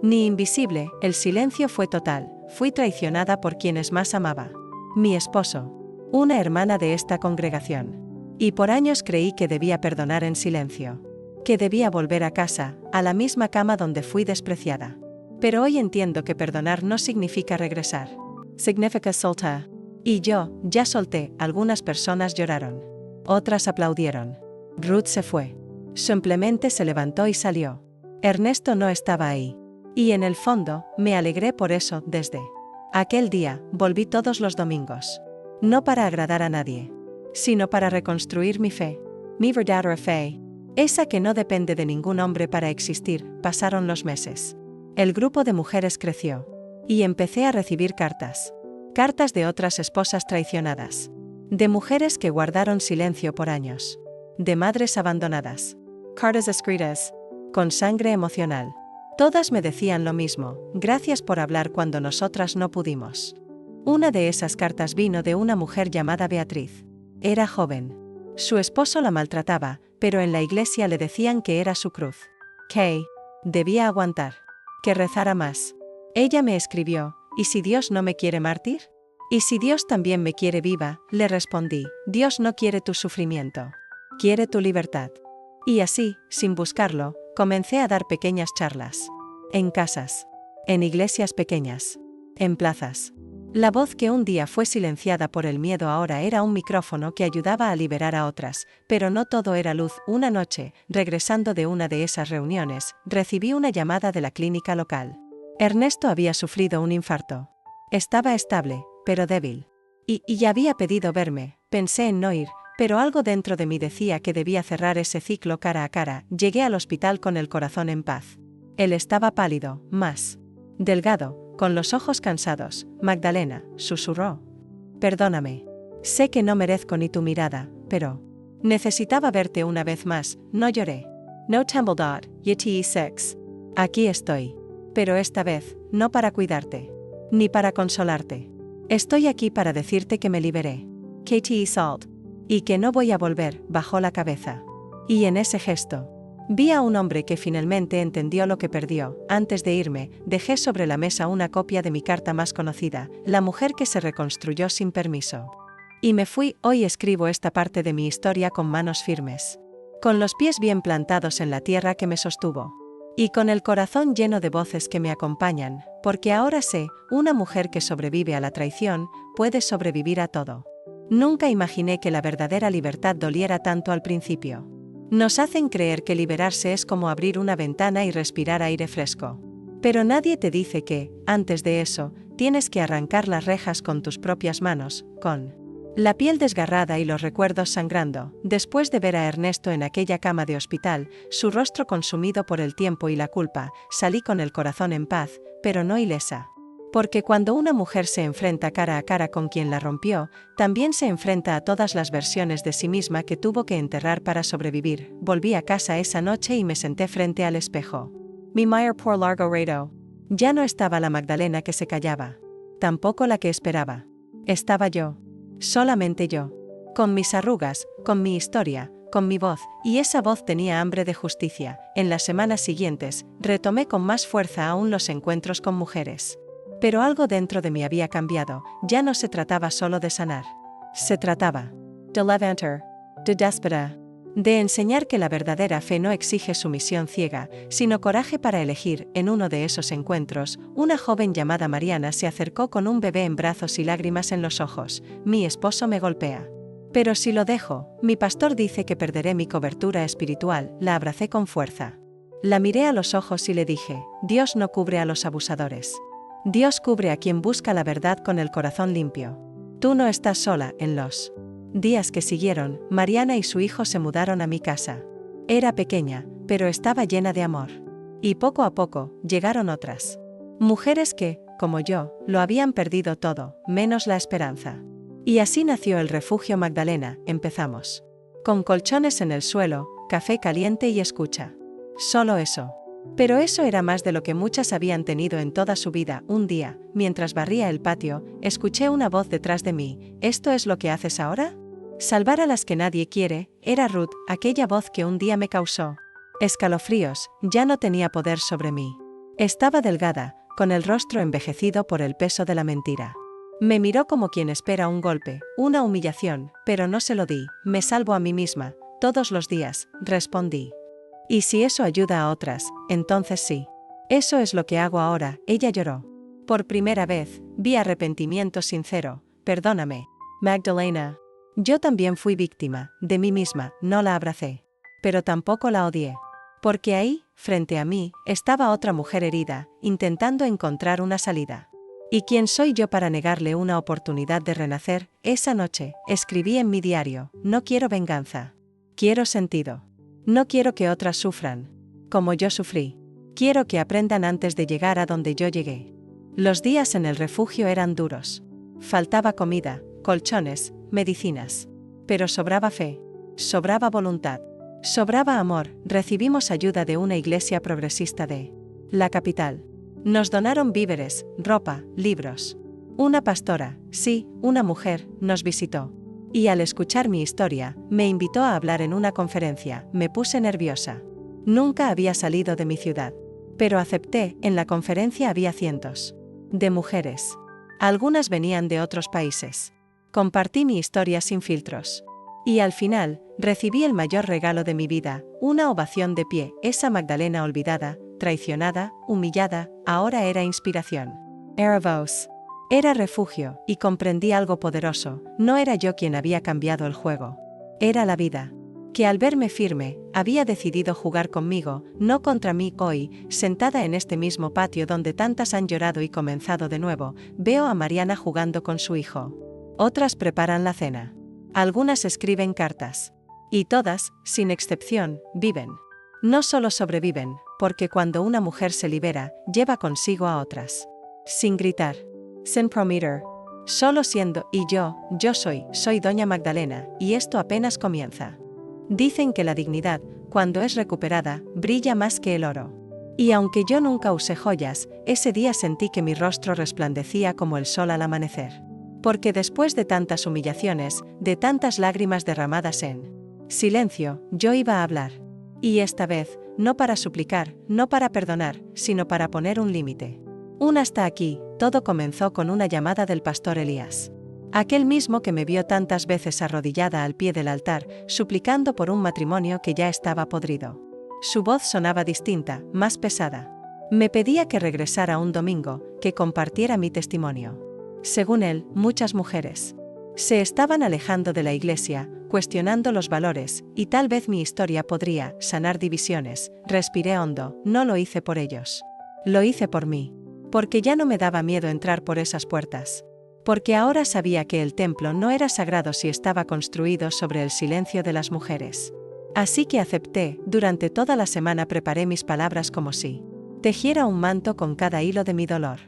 Ni invisible. El silencio fue total. Fui traicionada por quienes más amaba. Mi esposo. Una hermana de esta congregación. Y por años creí que debía perdonar en silencio. Que debía volver a casa, a la misma cama donde fui despreciada. Pero hoy entiendo que perdonar no significa regresar. Significa soltar. Y yo, ya solté. Algunas personas lloraron. Otras aplaudieron. Ruth se fue. Simplemente se levantó y salió. Ernesto no estaba ahí. Y en el fondo, me alegré por eso. Desde aquel día, volví todos los domingos. No para agradar a nadie, sino para reconstruir mi fe. Mi verdadera fe. Esa que no depende de ningún hombre para existir. Pasaron los meses. El grupo de mujeres creció. Y empecé a recibir cartas. Cartas de otras esposas traicionadas. De mujeres que guardaron silencio por años. De madres abandonadas. Cartas escritas. Con sangre emocional. Todas me decían lo mismo, gracias por hablar cuando nosotras no pudimos. Una de esas cartas vino de una mujer llamada Beatriz. Era joven. Su esposo la maltrataba, pero en la iglesia le decían que era su cruz. Que debía aguantar. Que rezara más. Ella me escribió, ¿y si Dios no me quiere mártir? ¿Y si Dios también me quiere viva? Le respondí, Dios no quiere tu sufrimiento. Quiere tu libertad. Y así, sin buscarlo, comencé a dar pequeñas charlas. En casas. En iglesias pequeñas. En plazas. La voz que un día fue silenciada por el miedo ahora era un micrófono que ayudaba a liberar a otras, pero no todo era luz. Una noche, regresando de una de esas reuniones, recibí una llamada de la clínica local. Ernesto había sufrido un infarto. Estaba estable, pero débil. Y había pedido verme. Pensé en no ir, pero algo dentro de mí decía que debía cerrar ese ciclo cara a cara. Llegué al hospital con el corazón en paz. Él estaba pálido, más delgado, con los ojos cansados. Magdalena, susurró. Perdóname. Sé que no merezco ni tu mirada, pero necesitaba verte una vez más. No lloré. No trembled. YTE6. Aquí estoy. Pero esta vez, no para cuidarte. Ni para consolarte. Estoy aquí para decirte que me liberé. KTE Salt. Y que no voy a volver. Bajó la cabeza. Y en ese gesto, vi a un hombre que finalmente entendió lo que perdió. Antes de irme, dejé sobre la mesa una copia de mi carta más conocida, La mujer que se reconstruyó sin permiso. Y me fui. Hoy escribo esta parte de mi historia con manos firmes. Con los pies bien plantados en la tierra que me sostuvo. Y con el corazón lleno de voces que me acompañan, porque ahora sé, una mujer que sobrevive a la traición, puede sobrevivir a todo. Nunca imaginé que la verdadera libertad doliera tanto al principio. Nos hacen creer que liberarse es como abrir una ventana y respirar aire fresco. Pero nadie te dice que, antes de eso, tienes que arrancar las rejas con tus propias manos, con la piel desgarrada y los recuerdos sangrando. Después de ver a Ernesto en aquella cama de hospital, su rostro consumido por el tiempo y la culpa, salí con el corazón en paz, pero no ilesa. Porque cuando una mujer se enfrenta cara a cara con quien la rompió, también se enfrenta a todas las versiones de sí misma que tuvo que enterrar para sobrevivir. Volví a casa esa noche y me senté frente al espejo. Mi mujer por largo rato. Ya no estaba la Magdalena que se callaba. Tampoco la que esperaba. Estaba yo. Solamente yo. Con mis arrugas, con mi historia, con mi voz, y esa voz tenía hambre de justicia. En las semanas siguientes, retomé con más fuerza aún los encuentros con mujeres. Pero algo dentro de mí había cambiado, ya no se trataba solo de sanar. Se trataba de levantar, de despertar, de enseñar que la verdadera fe no exige sumisión ciega, sino coraje para elegir. En uno de esos encuentros, una joven llamada Mariana se acercó con un bebé en brazos y lágrimas en los ojos. Mi esposo me golpea. Pero si lo dejo, mi pastor dice que perderé mi cobertura espiritual. La abracé con fuerza. La miré a los ojos y le dije, Dios no cubre a los abusadores. Dios cubre a quien busca la verdad con el corazón limpio. Tú no estás sola. En los días que siguieron, Mariana y su hijo se mudaron a mi casa. Era pequeña, pero estaba llena de amor. Y poco a poco, llegaron otras mujeres que, como yo, lo habían perdido todo, menos la esperanza. Y así nació el Refugio Magdalena. Empezamos con colchones en el suelo, café caliente y escucha. Solo eso. Pero eso era más de lo que muchas habían tenido en toda su vida. Un día, mientras barría el patio, escuché una voz detrás de mí. ¿Esto es lo que haces ahora? Salvar a las que nadie quiere. Era Ruth, aquella voz que un día me causó escalofríos. Ya no tenía poder sobre mí. Estaba delgada, con el rostro envejecido por el peso de la mentira. Me miró como quien espera un golpe, una humillación, pero no se lo di. Me salvo a mí misma, todos los días, respondí. Y si eso ayuda a otras, entonces sí. Eso es lo que hago ahora. Ella lloró. Por primera vez, vi arrepentimiento sincero. Perdóname, Magdalena. Yo también fui víctima, de mí misma, no la abracé. Pero tampoco la odié. Porque ahí, frente a mí, estaba otra mujer herida, intentando encontrar una salida. ¿Y quién soy yo para negarle una oportunidad de renacer? Esa noche, escribí en mi diario, no quiero venganza. Quiero sentido. No quiero que otras sufran, como yo sufrí. Quiero que aprendan antes de llegar a donde yo llegué. Los días en el refugio eran duros. Faltaba comida, colchones, medicinas. Pero sobraba fe. Sobraba voluntad. Sobraba amor. Recibimos ayuda de una iglesia progresista de la capital. Nos donaron víveres, ropa, libros. Una pastora, sí, una mujer, nos visitó. Y al escuchar mi historia, me invitó a hablar en una conferencia. Me puse nerviosa. Nunca había salido de mi ciudad. Pero acepté. En la conferencia había cientos de mujeres. Algunas venían de otros países. Compartí mi historia sin filtros. Y al final, recibí el mayor regalo de mi vida, una ovación de pie. Esa Magdalena olvidada, traicionada, humillada, ahora era inspiración. Era voz. Era refugio, y comprendí algo poderoso. No era yo quien había cambiado el juego. Era la vida. Que al verme firme, había decidido jugar conmigo, no contra mí. Hoy, sentada en este mismo patio donde tantas han llorado y comenzado de nuevo, veo a Mariana jugando con su hijo. Otras preparan la cena. Algunas escriben cartas. Y todas, sin excepción, viven. No solo sobreviven, porque cuando una mujer se libera, lleva consigo a otras. Sin gritar. Sin prometer. Solo siendo. Y yo soy Doña Magdalena, y esto apenas comienza. Dicen que la dignidad, cuando es recuperada, brilla más que el oro. Y aunque yo nunca usé joyas, ese día sentí que mi rostro resplandecía como el sol al amanecer. Porque después de tantas humillaciones, de tantas lágrimas derramadas en silencio, yo iba a hablar. Y esta vez, no para suplicar, no para perdonar, sino para poner un límite. Hasta aquí. Todo comenzó con una llamada del pastor Elías. Aquel mismo que me vio tantas veces arrodillada al pie del altar, suplicando por un matrimonio que ya estaba podrido. Su voz sonaba distinta, más pesada. Me pedía que regresara un domingo, que compartiera mi testimonio. Según él, muchas mujeres se estaban alejando de la iglesia, cuestionando los valores, y tal vez mi historia podría sanar divisiones. Respiré hondo. No lo hice por ellos. Lo hice por mí. Porque ya no me daba miedo entrar por esas puertas. Porque ahora sabía que el templo no era sagrado si estaba construido sobre el silencio de las mujeres. Así que acepté. Durante toda la semana preparé mis palabras como si tejiera un manto con cada hilo de mi dolor.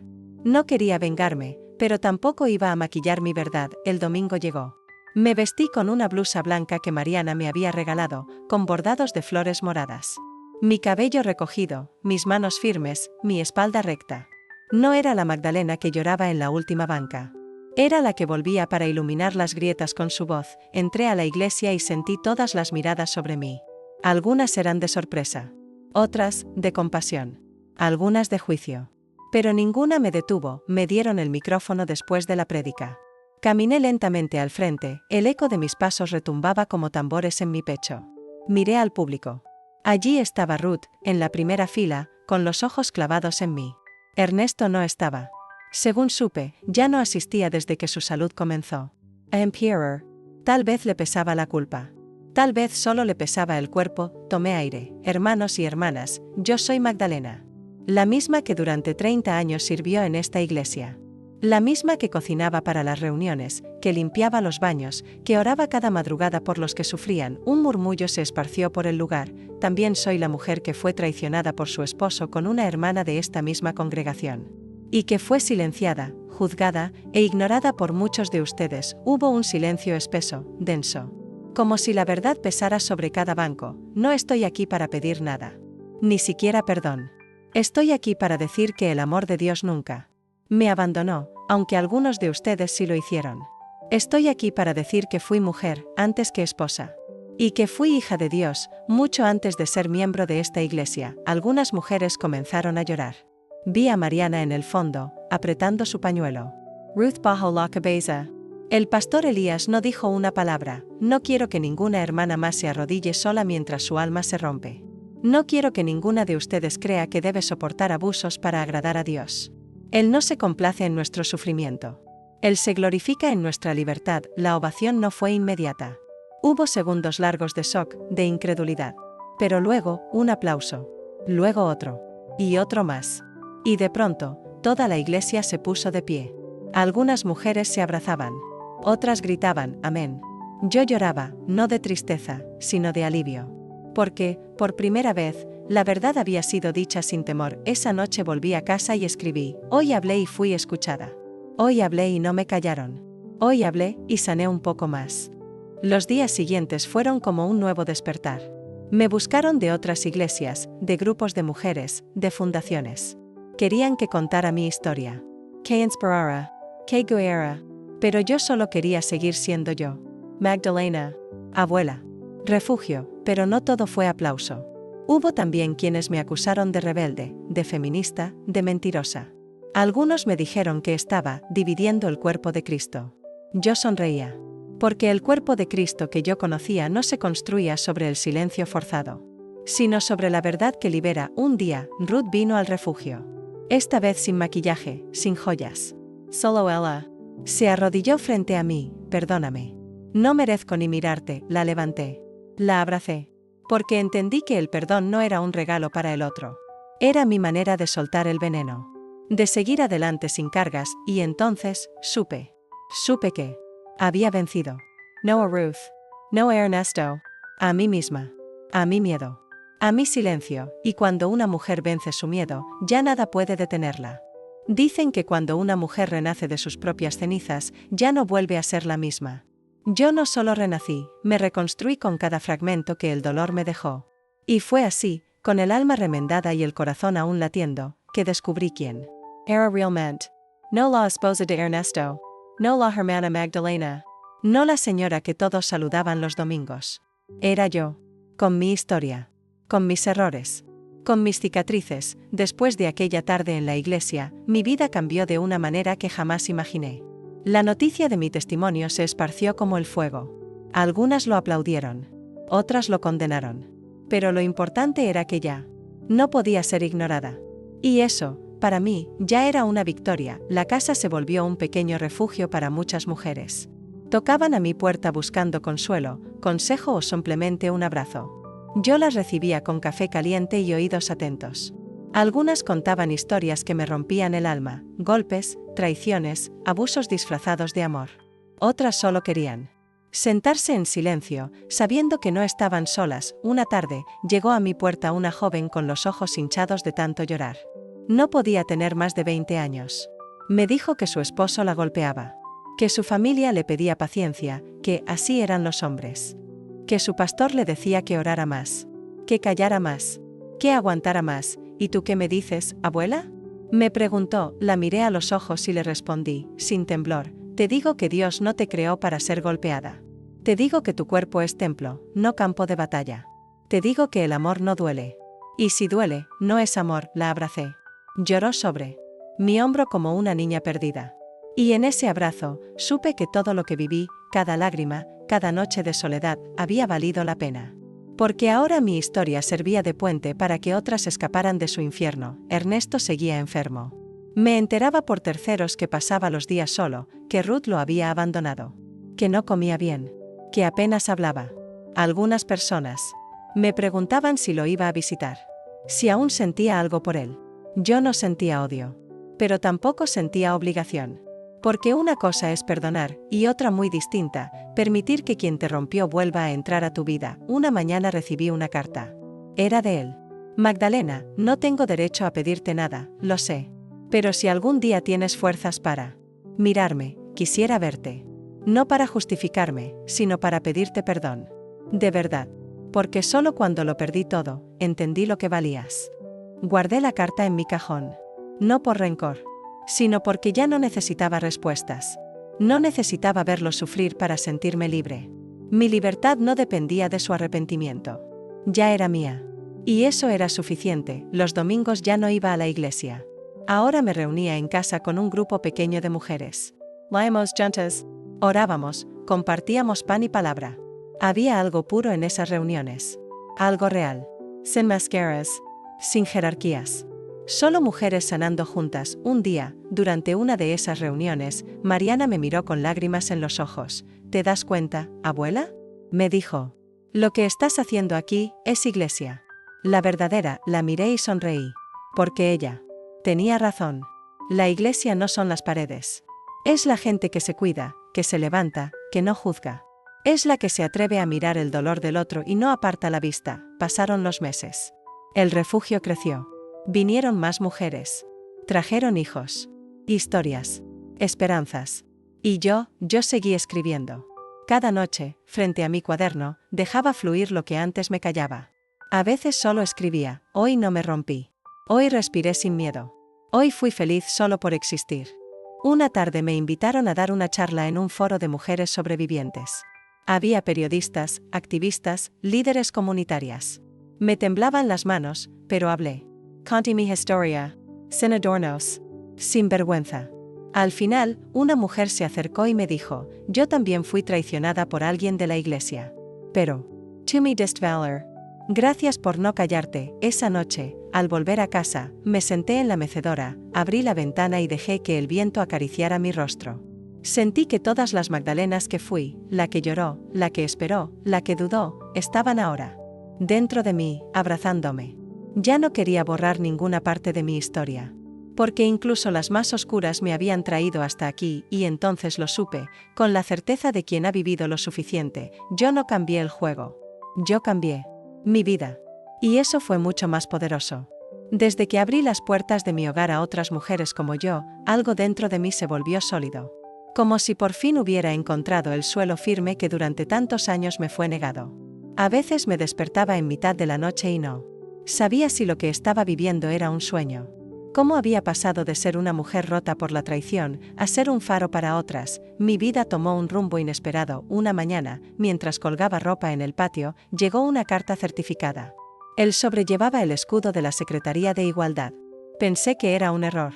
No quería vengarme, pero tampoco iba a maquillar mi verdad. El domingo llegó. Me vestí con una blusa blanca que Mariana me había regalado, con bordados de flores moradas. Mi cabello recogido, mis manos firmes, mi espalda recta. No era la Magdalena que lloraba en la última banca. Era la que volvía para iluminar las grietas con su voz. Entré a la iglesia y sentí todas las miradas sobre mí. Algunas eran de sorpresa. Otras, de compasión. Algunas de juicio. Pero ninguna me detuvo. Me dieron el micrófono después de la prédica. Caminé lentamente al frente, el eco de mis pasos retumbaba como tambores en mi pecho. Miré al público. Allí estaba Ruth, en la primera fila, con los ojos clavados en mí. Ernesto no estaba. Según supe, ya no asistía desde que su salud comenzó. A Emperor. Tal vez le pesaba la culpa. Tal vez solo le pesaba el cuerpo. Tomé aire. Hermanos y hermanas, yo soy Magdalena. La misma que durante 30 años sirvió en esta iglesia. La misma que cocinaba para las reuniones, que limpiaba los baños, que oraba cada madrugada por los que sufrían. Un murmullo se esparció por el lugar. También soy la mujer que fue traicionada por su esposo con una hermana de esta misma congregación. Y que fue silenciada, juzgada e ignorada por muchos de ustedes. Hubo un silencio espeso, denso. Como si la verdad pesara sobre cada banco. No estoy aquí para pedir nada. Ni siquiera perdón. Estoy aquí para decir que el amor de Dios nunca me abandonó, aunque algunos de ustedes sí lo hicieron. Estoy aquí para decir que fui mujer, antes que esposa. Y que fui hija de Dios, mucho antes de ser miembro de esta iglesia. Algunas mujeres comenzaron a llorar. Vi a Mariana en el fondo, apretando su pañuelo. Ruth bajó la cabeza. El pastor Elías no dijo una palabra. No quiero que ninguna hermana más se arrodille sola mientras su alma se rompe. No quiero que ninguna de ustedes crea que debe soportar abusos para agradar a Dios. Él no se complace en nuestro sufrimiento. Él se glorifica en nuestra libertad. La ovación no fue inmediata. Hubo segundos largos de shock, de incredulidad. Pero luego, un aplauso. Luego otro. Y otro más. Y de pronto, toda la iglesia se puso de pie. Algunas mujeres se abrazaban. Otras gritaban, amén. Yo lloraba, no de tristeza, sino de alivio. Porque, por primera vez, la verdad había sido dicha sin temor. Esa noche volví a casa y escribí. Hoy hablé y fui escuchada. Hoy hablé y no me callaron. Hoy hablé y sané un poco más. Los días siguientes fueron como un nuevo despertar. Me buscaron de otras iglesias, de grupos de mujeres, de fundaciones. Querían que contara mi historia. Que inspirara. Que guiara. Pero yo solo quería seguir siendo yo. Magdalena. Abuela. Refugio, pero no todo fue aplauso. Hubo también quienes me acusaron de rebelde, de feminista, de mentirosa. Algunos me dijeron que estaba dividiendo el cuerpo de Cristo. Yo sonreía. Porque el cuerpo de Cristo que yo conocía no se construía sobre el silencio forzado, sino sobre la verdad que libera. Un día, Ruth vino al refugio. Esta vez sin maquillaje, sin joyas. Solo ella. Se arrodilló frente a mí. Perdóname. No merezco ni mirarte. La levanté. La abracé. Porque entendí que el perdón no era un regalo para el otro. Era mi manera de soltar el veneno. De seguir adelante sin cargas, y entonces, supe que había vencido. No a Ruth. No a Ernesto. A mí misma. A mi miedo. A mi silencio, y cuando una mujer vence su miedo, ya nada puede detenerla. Dicen que cuando una mujer renace de sus propias cenizas, ya no vuelve a ser la misma. Yo no solo renací, me reconstruí con cada fragmento que el dolor me dejó. Y fue así, con el alma remendada y el corazón aún latiendo, que descubrí quién era realmente. No la esposa de Ernesto. No la hermana Magdalena. No la señora que todos saludaban los domingos. Era yo. Con mi historia. Con mis errores. Con mis cicatrices. Después de aquella tarde en la iglesia, mi vida cambió de una manera que jamás imaginé. La noticia de mi testimonio se esparció como el fuego. Algunas lo aplaudieron. Otras lo condenaron. Pero lo importante era que ya no podía ser ignorada. Y eso, para mí, ya era una victoria. La casa se volvió un pequeño refugio para muchas mujeres. Tocaban a mi puerta buscando consuelo, consejo o simplemente un abrazo. Yo las recibía con café caliente y oídos atentos. Algunas contaban historias que me rompían el alma, golpes, traiciones, abusos disfrazados de amor. Otras solo querían sentarse en silencio, sabiendo que no estaban solas. Una tarde, llegó a mi puerta una joven con los ojos hinchados de tanto llorar. No podía tener más de 20 años. Me dijo que su esposo la golpeaba, que su familia le pedía paciencia, que así eran los hombres, que su pastor le decía que orara más, que callara más, que aguantara más. ¿Y tú qué me dices, abuela? Me preguntó, la miré a los ojos y le respondí, sin temblor, te digo que Dios no te creó para ser golpeada. Te digo que tu cuerpo es templo, no campo de batalla. Te digo que el amor no duele. Y si duele, no es amor. La abracé. Lloró sobre mi hombro como una niña perdida. Y en ese abrazo, supe que todo lo que viví, cada lágrima, cada noche de soledad, había valido la pena. Porque ahora mi historia servía de puente para que otras escaparan de su infierno. Ernesto seguía enfermo. Me enteraba por terceros que pasaba los días solo, que Ruth lo había abandonado, que no comía bien, que apenas hablaba. Algunas personas me preguntaban si lo iba a visitar, si aún sentía algo por él. Yo no sentía odio, pero tampoco sentía obligación. Porque una cosa es perdonar, y otra muy distinta, permitir que quien te rompió vuelva a entrar a tu vida. Una mañana recibí una carta. Era de él. Magdalena, no tengo derecho a pedirte nada, lo sé. Pero si algún día tienes fuerzas para mirarme, quisiera verte. No para justificarme, sino para pedirte perdón. De verdad. Porque solo cuando lo perdí todo, entendí lo que valías. Guardé la carta en mi cajón. No por rencor, sino porque ya no necesitaba respuestas. No necesitaba verlo sufrir para sentirme libre. Mi libertad no dependía de su arrepentimiento. Ya era mía. Y eso era suficiente. Los domingos ya no iba a la iglesia. Ahora me reunía en casa con un grupo pequeño de mujeres. Leíamos juntas. Orábamos, compartíamos pan y palabra. Había algo puro en esas reuniones. Algo real. Sin máscaras. Sin jerarquías. Solo mujeres sanando juntas. Un día, durante una de esas reuniones, Mariana me miró con lágrimas en los ojos. ¿Te das cuenta, abuela? Me dijo. Lo que estás haciendo aquí es iglesia. La verdadera. La miré y sonreí. Porque ella tenía razón. La iglesia no son las paredes. Es la gente que se cuida, que se levanta, que no juzga. Es la que se atreve a mirar el dolor del otro y no aparta la vista. Pasaron los meses. El refugio creció. Vinieron más mujeres. Trajeron hijos. Historias. Esperanzas. Y yo seguí escribiendo. Cada noche, frente a mi cuaderno, dejaba fluir lo que antes me callaba. A veces solo escribía, hoy no me rompí. Hoy respiré sin miedo. Hoy fui feliz solo por existir. Una tarde me invitaron a dar una charla en un foro de mujeres sobrevivientes. Había periodistas, activistas, líderes comunitarias. Me temblaban las manos, pero hablé. Conté mi historia. Sin adornos. Sin vergüenza. Al final, una mujer se acercó y me dijo, yo también fui traicionada por alguien de la iglesia. Pero, tú me diste valor. Gracias por no callarte. Esa noche, al volver a casa, me senté en la mecedora, abrí la ventana y dejé que el viento acariciara mi rostro. Sentí que todas las Magdalenas que fui, la que lloró, la que esperó, la que dudó, estaban ahora dentro de mí, abrazándome. Ya no quería borrar ninguna parte de mi historia. Porque incluso las más oscuras me habían traído hasta aquí, y entonces lo supe, con la certeza de quien ha vivido lo suficiente. Yo no cambié el juego. Yo cambié mi vida. Y eso fue mucho más poderoso. Desde que abrí las puertas de mi hogar a otras mujeres como yo, algo dentro de mí se volvió sólido. Como si por fin hubiera encontrado el suelo firme que durante tantos años me fue negado. A veces me despertaba en mitad de la noche y no sabía si lo que estaba viviendo era un sueño. ¿Cómo había pasado de ser una mujer rota por la traición a ser un faro para otras? Mi vida tomó un rumbo inesperado. Una mañana, mientras colgaba ropa en el patio, llegó una carta certificada. El sobre llevaba el escudo de la Secretaría de Igualdad. Pensé que era un error.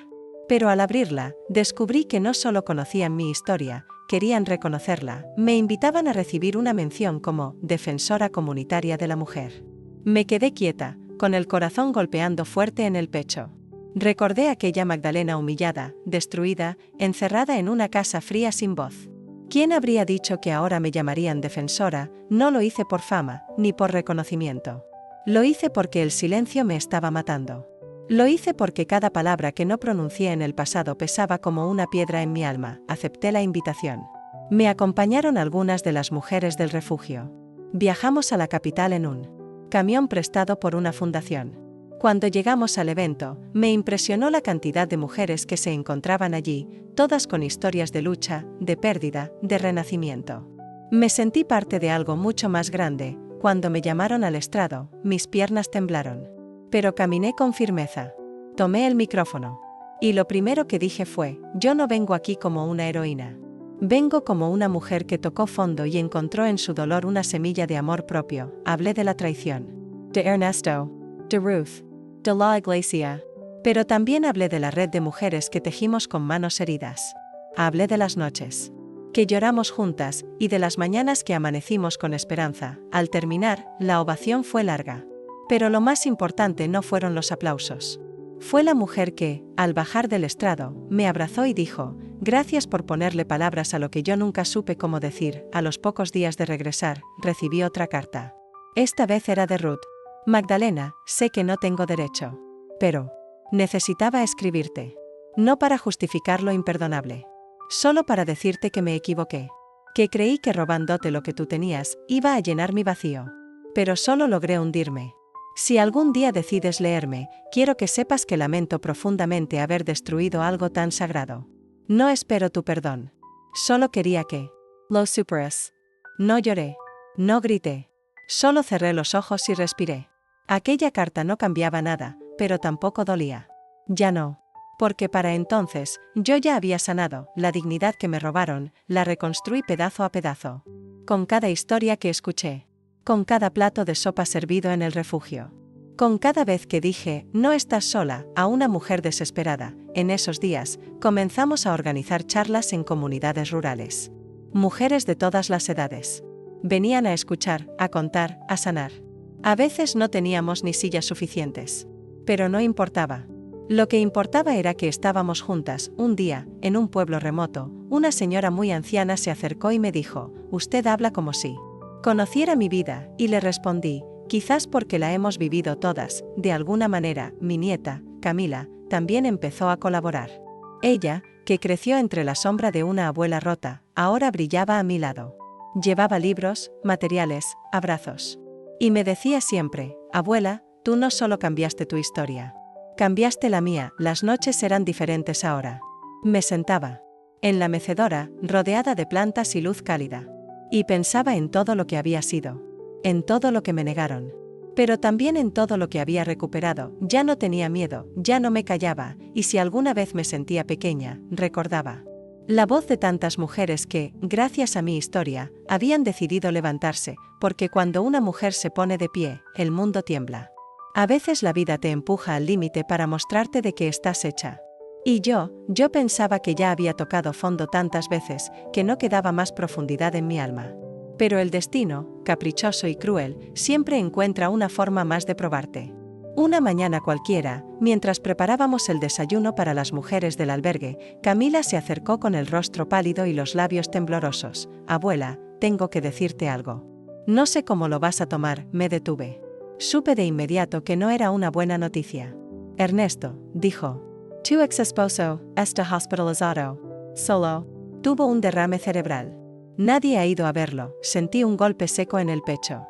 Pero al abrirla, descubrí que no solo conocían mi historia, querían reconocerla. Me invitaban a recibir una mención como Defensora Comunitaria de la Mujer. Me quedé quieta, con el corazón golpeando fuerte en el pecho. Recordé aquella Magdalena humillada, destruida, encerrada en una casa fría sin voz. ¿Quién habría dicho que ahora me llamarían defensora? No lo hice por fama, ni por reconocimiento. Lo hice porque el silencio me estaba matando. Lo hice porque cada palabra que no pronuncié en el pasado pesaba como una piedra en mi alma. Acepté la invitación. Me acompañaron algunas de las mujeres del refugio. Viajamos a la capital en un camión prestado por una fundación. Cuando llegamos al evento, me impresionó la cantidad de mujeres que se encontraban allí, todas con historias de lucha, de pérdida, de renacimiento. Me sentí parte de algo mucho más grande. Cuando me llamaron al estrado, mis piernas temblaron. Pero caminé con firmeza. Tomé el micrófono. Y lo primero que dije fue, yo no vengo aquí como una heroína. Vengo como una mujer que tocó fondo y encontró en su dolor una semilla de amor propio. Hablé de la traición. De Ernesto. De Ruth. De la Iglesia. Pero también hablé de la red de mujeres que tejimos con manos heridas. Hablé de las noches que lloramos juntas, y de las mañanas que amanecimos con esperanza. Al terminar, la ovación fue larga. Pero lo más importante no fueron los aplausos. Fue la mujer que, al bajar del estrado, me abrazó y dijo, gracias por ponerle palabras a lo que yo nunca supe cómo decir. A los pocos días de regresar, recibí otra carta. Esta vez era de Ruth. Magdalena, sé que no tengo derecho. Pero necesitaba escribirte. No para justificar lo imperdonable. Solo para decirte que me equivoqué. Que creí que robándote lo que tú tenías, iba a llenar mi vacío. Pero solo logré hundirme. Si algún día decides leerme, quiero que sepas que lamento profundamente haber destruido algo tan sagrado. No espero tu perdón. Solo quería que lo superes. No lloré. No grité. Solo cerré los ojos y respiré. Aquella carta no cambiaba nada, pero tampoco dolía. Ya no. Porque para entonces, yo ya había sanado la dignidad que me robaron, la reconstruí pedazo a pedazo. Con cada historia que escuché. Con cada plato de sopa servido en el refugio. Con cada vez que dije, no estás sola, a una mujer desesperada. En esos días, comenzamos a organizar charlas en comunidades rurales. Mujeres de todas las edades. Venían a escuchar, a contar, a sanar. A veces no teníamos ni sillas suficientes. Pero no importaba. Lo que importaba era que estábamos juntas. Un día, en un pueblo remoto, una señora muy anciana se acercó y me dijo, usted habla como si conociera mi vida, y le respondí, quizás porque la hemos vivido todas, de alguna manera. Mi nieta, Camila, también empezó a colaborar. Ella, que creció entre la sombra de una abuela rota, ahora brillaba a mi lado. Llevaba libros, materiales, abrazos. Y me decía siempre, abuela, tú no solo cambiaste tu historia. Cambiaste la mía. Las noches eran diferentes ahora. Me sentaba en la mecedora, rodeada de plantas y luz cálida. Y pensaba en todo lo que había sido. En todo lo que me negaron. Pero también en todo lo que había recuperado. Ya no tenía miedo, ya no me callaba, y si alguna vez me sentía pequeña, recordaba la voz de tantas mujeres que, gracias a mi historia, habían decidido levantarse, porque cuando una mujer se pone de pie, el mundo tiembla. A veces la vida te empuja al límite para mostrarte de qué estás hecha. Y yo pensaba que ya había tocado fondo tantas veces, que no quedaba más profundidad en mi alma. Pero el destino, caprichoso y cruel, siempre encuentra una forma más de probarte. Una mañana cualquiera, mientras preparábamos el desayuno para las mujeres del albergue, Camila se acercó con el rostro pálido y los labios temblorosos. Abuela, tengo que decirte algo. No sé cómo lo vas a tomar, me detuve. Supe de inmediato que no era una buena noticia. Ernesto, dijo. Tu ex esposo está hospitalizado. Solo. Tuvo un derrame cerebral. Nadie ha ido a verlo. Sentí un golpe seco en el pecho.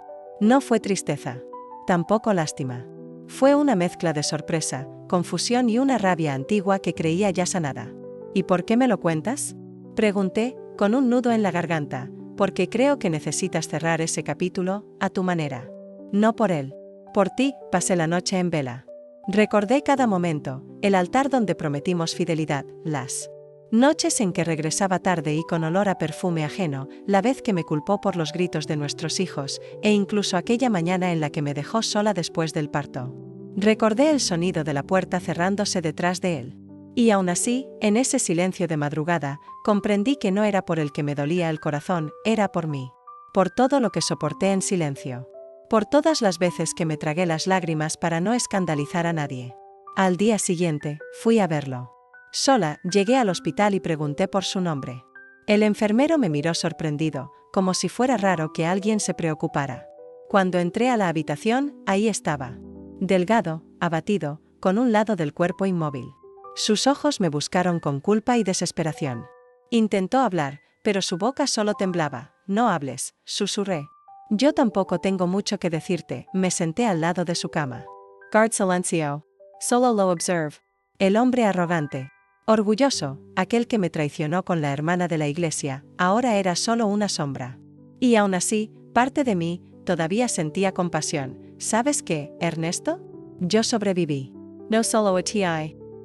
No fue tristeza. Tampoco lástima. Fue una mezcla de sorpresa, confusión y una rabia antigua que creía ya sanada. ¿Y por qué me lo cuentas? Pregunté, con un nudo en la garganta, porque creo que necesitas cerrar ese capítulo, a tu manera. No por él. Por ti, pasé la noche en vela. Recordé cada momento, el altar donde prometimos fidelidad, las noches en que regresaba tarde y con olor a perfume ajeno, la vez que me culpó por los gritos de nuestros hijos, e incluso aquella mañana en la que me dejó sola después del parto. Recordé el sonido de la puerta cerrándose detrás de él. Y aún así, en ese silencio de madrugada, comprendí que no era por el que me dolía el corazón, era por mí. Por todo lo que soporté en silencio. Por todas las veces que me tragué las lágrimas para no escandalizar a nadie. Al día siguiente, fui a verlo. Sola, llegué al hospital y pregunté por su nombre. El enfermero me miró sorprendido, como si fuera raro que alguien se preocupara. Cuando entré a la habitación, ahí estaba. Delgado, abatido, con un lado del cuerpo inmóvil. Sus ojos me buscaron con culpa y desesperación. Intentó hablar, pero su boca solo temblaba. No hables, susurré. Yo tampoco tengo mucho que decirte. Me senté al lado de su cama. Guard silencio. Solo lo observe. El hombre arrogante. Orgulloso, aquel que me traicionó con la hermana de la iglesia, ahora era solo una sombra. Y aún así, parte de mí, todavía sentía compasión. ¿Sabes qué, Ernesto? Yo sobreviví. No solo a ti.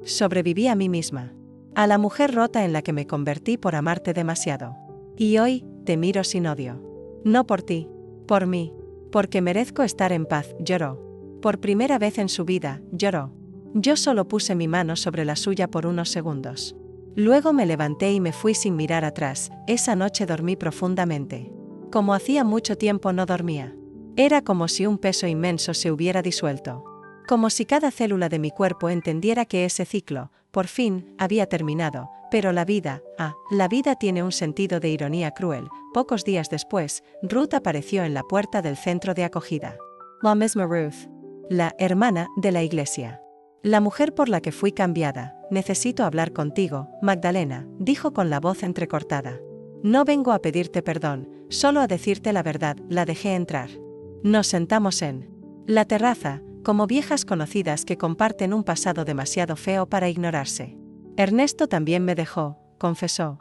Sobreviví a mí misma. A la mujer rota en la que me convertí por amarte demasiado. Y hoy, te miro sin odio. No por ti. Por mí. Porque merezco estar en paz, lloró. Por primera vez en su vida, lloró. Yo solo puse mi mano sobre la suya por unos segundos. Luego me levanté y me fui sin mirar atrás. Esa noche dormí profundamente. Como hacía mucho tiempo no dormía. Era como si un peso inmenso se hubiera disuelto. Como si cada célula de mi cuerpo entendiera que ese ciclo, por fin, había terminado. Pero la vida tiene un sentido de ironía cruel. Pocos días después, Ruth apareció en la puerta del centro de acogida. La misma Ruth. La hermana de la iglesia. La mujer por la que fui cambiada. Necesito hablar contigo, Magdalena, dijo con la voz entrecortada. No vengo a pedirte perdón, solo a decirte la verdad. La dejé entrar. Nos sentamos en la terraza, como viejas conocidas que comparten un pasado demasiado feo para ignorarse. Ernesto también me dejó, confesó.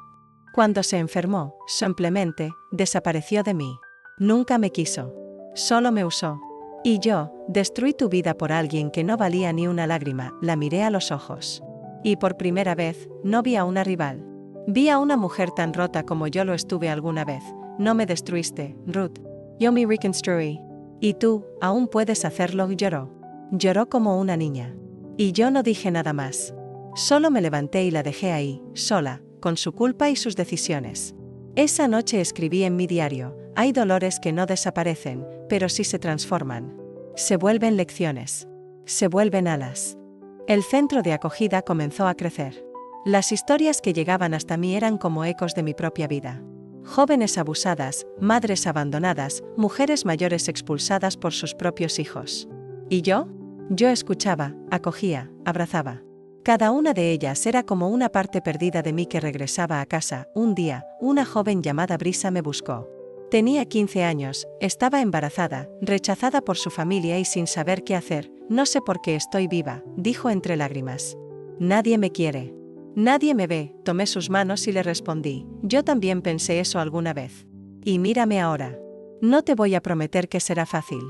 Cuando se enfermó, simplemente, desapareció de mí. Nunca me quiso. Solo me usó. Y yo, destruí tu vida por alguien que no valía ni una lágrima. La miré a los ojos. Y por primera vez, no vi a una rival. Vi a una mujer tan rota como yo lo estuve alguna vez. No me destruiste, Ruth. Yo me reconstruí. Y tú, aún puedes hacerlo, lloró. Lloró como una niña. Y yo no dije nada más. Solo me levanté y la dejé ahí, sola, con su culpa y sus decisiones. Esa noche escribí en mi diario, hay dolores que no desaparecen, pero sí se transforman. Se vuelven lecciones. Se vuelven alas. El centro de acogida comenzó a crecer. Las historias que llegaban hasta mí eran como ecos de mi propia vida. Jóvenes abusadas, madres abandonadas, mujeres mayores expulsadas por sus propios hijos. ¿Y yo? Yo escuchaba, acogía, abrazaba. Cada una de ellas era como una parte perdida de mí que regresaba a casa. Un día, una joven llamada Brisa me buscó. Tenía 15 años, estaba embarazada, rechazada por su familia y sin saber qué hacer. No sé por qué estoy viva, dijo entre lágrimas. Nadie me quiere. Nadie me ve. Tomé sus manos y le respondí. Yo también pensé eso alguna vez. Y mírame ahora. No te voy a prometer que será fácil.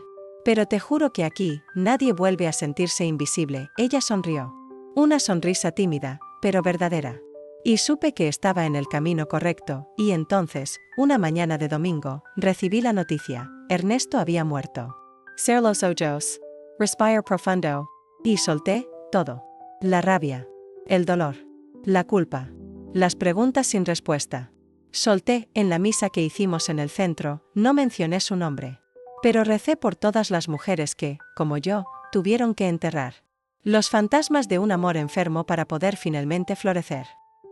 Pero te juro que aquí, nadie vuelve a sentirse invisible. Ella sonrió. Una sonrisa tímida, pero verdadera. Y supe que estaba en el camino correcto, y entonces, una mañana de domingo, recibí la noticia. Ernesto había muerto. Cerré los ojos. Respire profundo. Y solté todo. La rabia. El dolor. La culpa. Las preguntas sin respuesta. Solté, en la misa que hicimos en el centro, no mencioné su nombre. Pero recé por todas las mujeres que, como yo, tuvieron que enterrar los fantasmas de un amor enfermo para poder finalmente florecer.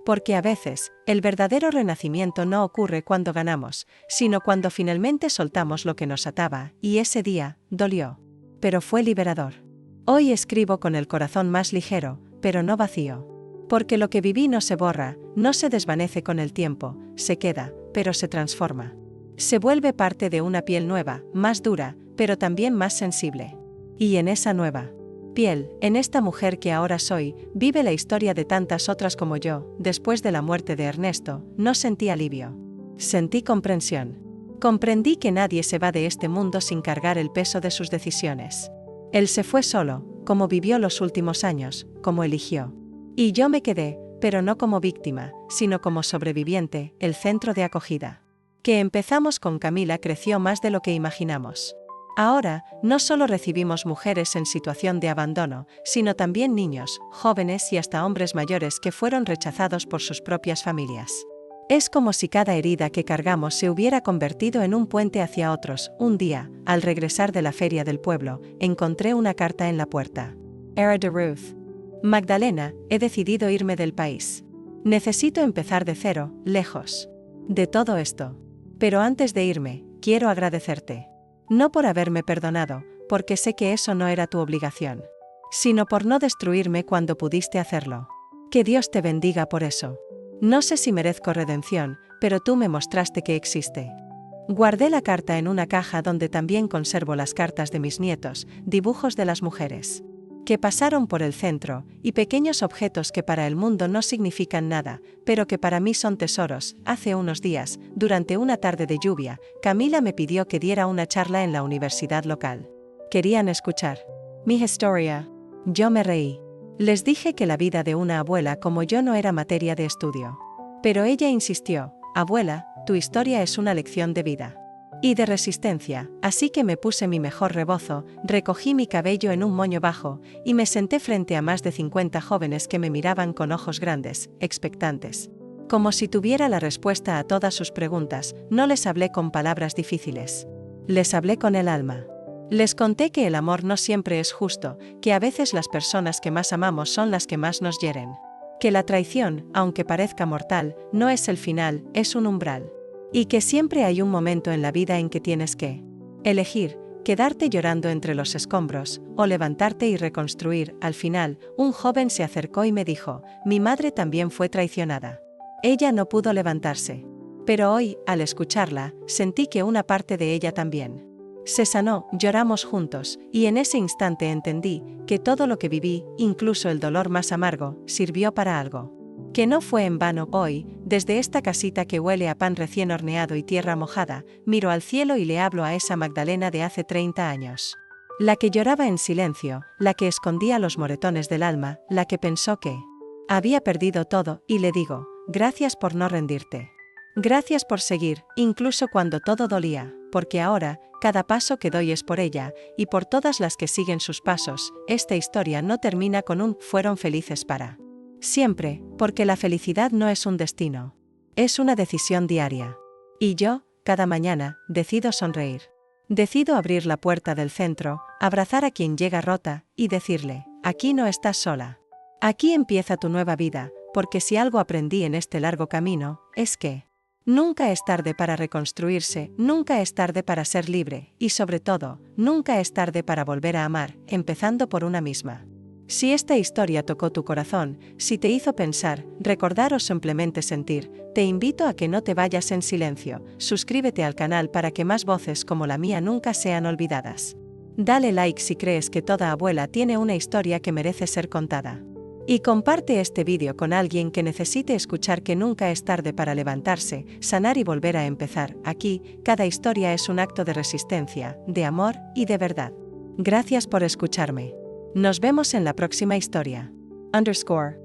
Porque a veces, el verdadero renacimiento no ocurre cuando ganamos, sino cuando finalmente soltamos lo que nos ataba, y ese día, dolió. Pero fue liberador. Hoy escribo con el corazón más ligero, pero no vacío. Porque lo que viví no se borra, no se desvanece con el tiempo, se queda, pero se transforma. Se vuelve parte de una piel nueva, más dura, pero también más sensible. Y en esa nueva piel, en esta mujer que ahora soy, vive la historia de tantas otras como yo. Después de la muerte de Ernesto, no sentí alivio. Sentí comprensión. Comprendí que nadie se va de este mundo sin cargar el peso de sus decisiones. Él se fue solo, como vivió los últimos años, como eligió. Y yo me quedé, pero no como víctima, sino como sobreviviente. El centro de acogida que empezamos con Camila creció más de lo que imaginamos. Ahora, no solo recibimos mujeres en situación de abandono, sino también niños, jóvenes y hasta hombres mayores que fueron rechazados por sus propias familias. Es como si cada herida que cargamos se hubiera convertido en un puente hacia otros. Un día, al regresar de la feria del pueblo, encontré una carta en la puerta. Era de Ruth. Magdalena, he decidido irme del país. Necesito empezar de cero, lejos de todo esto. Pero antes de irme, quiero agradecerte. No por haberme perdonado, porque sé que eso no era tu obligación, sino por no destruirme cuando pudiste hacerlo. Que Dios te bendiga por eso. No sé si merezco redención, pero tú me mostraste que existe. Guardé la carta en una caja donde también conservo las cartas de mis nietos, dibujos de las mujeres que pasaron por el centro, y pequeños objetos que para el mundo no significan nada, pero que para mí son tesoros. Hace unos días, durante una tarde de lluvia, Camila me pidió que diera una charla en la universidad local. Querían escuchar mi historia. Yo me reí. Les dije que la vida de una abuela como yo no era materia de estudio. Pero ella insistió: abuela, tu historia es una lección de vida y de resistencia, así que me puse mi mejor rebozo, recogí mi cabello en un moño bajo, y me senté frente a más de 50 jóvenes que me miraban con ojos grandes, expectantes. Como si tuviera la respuesta a todas sus preguntas, no les hablé con palabras difíciles. Les hablé con el alma. Les conté que el amor no siempre es justo, que a veces las personas que más amamos son las que más nos hieren. Que la traición, aunque parezca mortal, no es el final, es un umbral. Y que siempre hay un momento en la vida en que tienes que elegir, quedarte llorando entre los escombros, o levantarte y reconstruir. Al final, un joven se acercó y me dijo: mi madre también fue traicionada. Ella no pudo levantarse. Pero hoy, al escucharla, sentí que una parte de ella también se sanó, lloramos juntos, y en ese instante entendí que todo lo que viví, incluso el dolor más amargo, sirvió para algo. Que no fue en vano. Hoy, desde esta casita que huele a pan recién horneado y tierra mojada, miro al cielo y le hablo a esa Magdalena de hace 30 años. La que lloraba en silencio, la que escondía los moretones del alma, la que pensó que había perdido todo, y le digo: gracias por no rendirte. Gracias por seguir, incluso cuando todo dolía, porque ahora, cada paso que doy es por ella, y por todas las que siguen sus pasos. Esta historia no termina con un «fueron felices para siempre», porque la felicidad no es un destino. Es una decisión diaria. Y yo, cada mañana, decido sonreír. Decido abrir la puerta del centro, abrazar a quien llega rota, y decirle: aquí no estás sola. Aquí empieza tu nueva vida, porque si algo aprendí en este largo camino, es que nunca es tarde para reconstruirse, nunca es tarde para ser libre, y sobre todo, nunca es tarde para volver a amar, empezando por una misma. Si esta historia tocó tu corazón, si te hizo pensar, recordar o simplemente sentir, te invito a que no te vayas en silencio. Suscríbete al canal para que más voces como la mía nunca sean olvidadas. Dale like si crees que toda abuela tiene una historia que merece ser contada. Y comparte este vídeo con alguien que necesite escuchar que nunca es tarde para levantarse, sanar y volver a empezar. Aquí, cada historia es un acto de resistencia, de amor y de verdad. Gracias por escucharme. Nos vemos en la próxima historia. _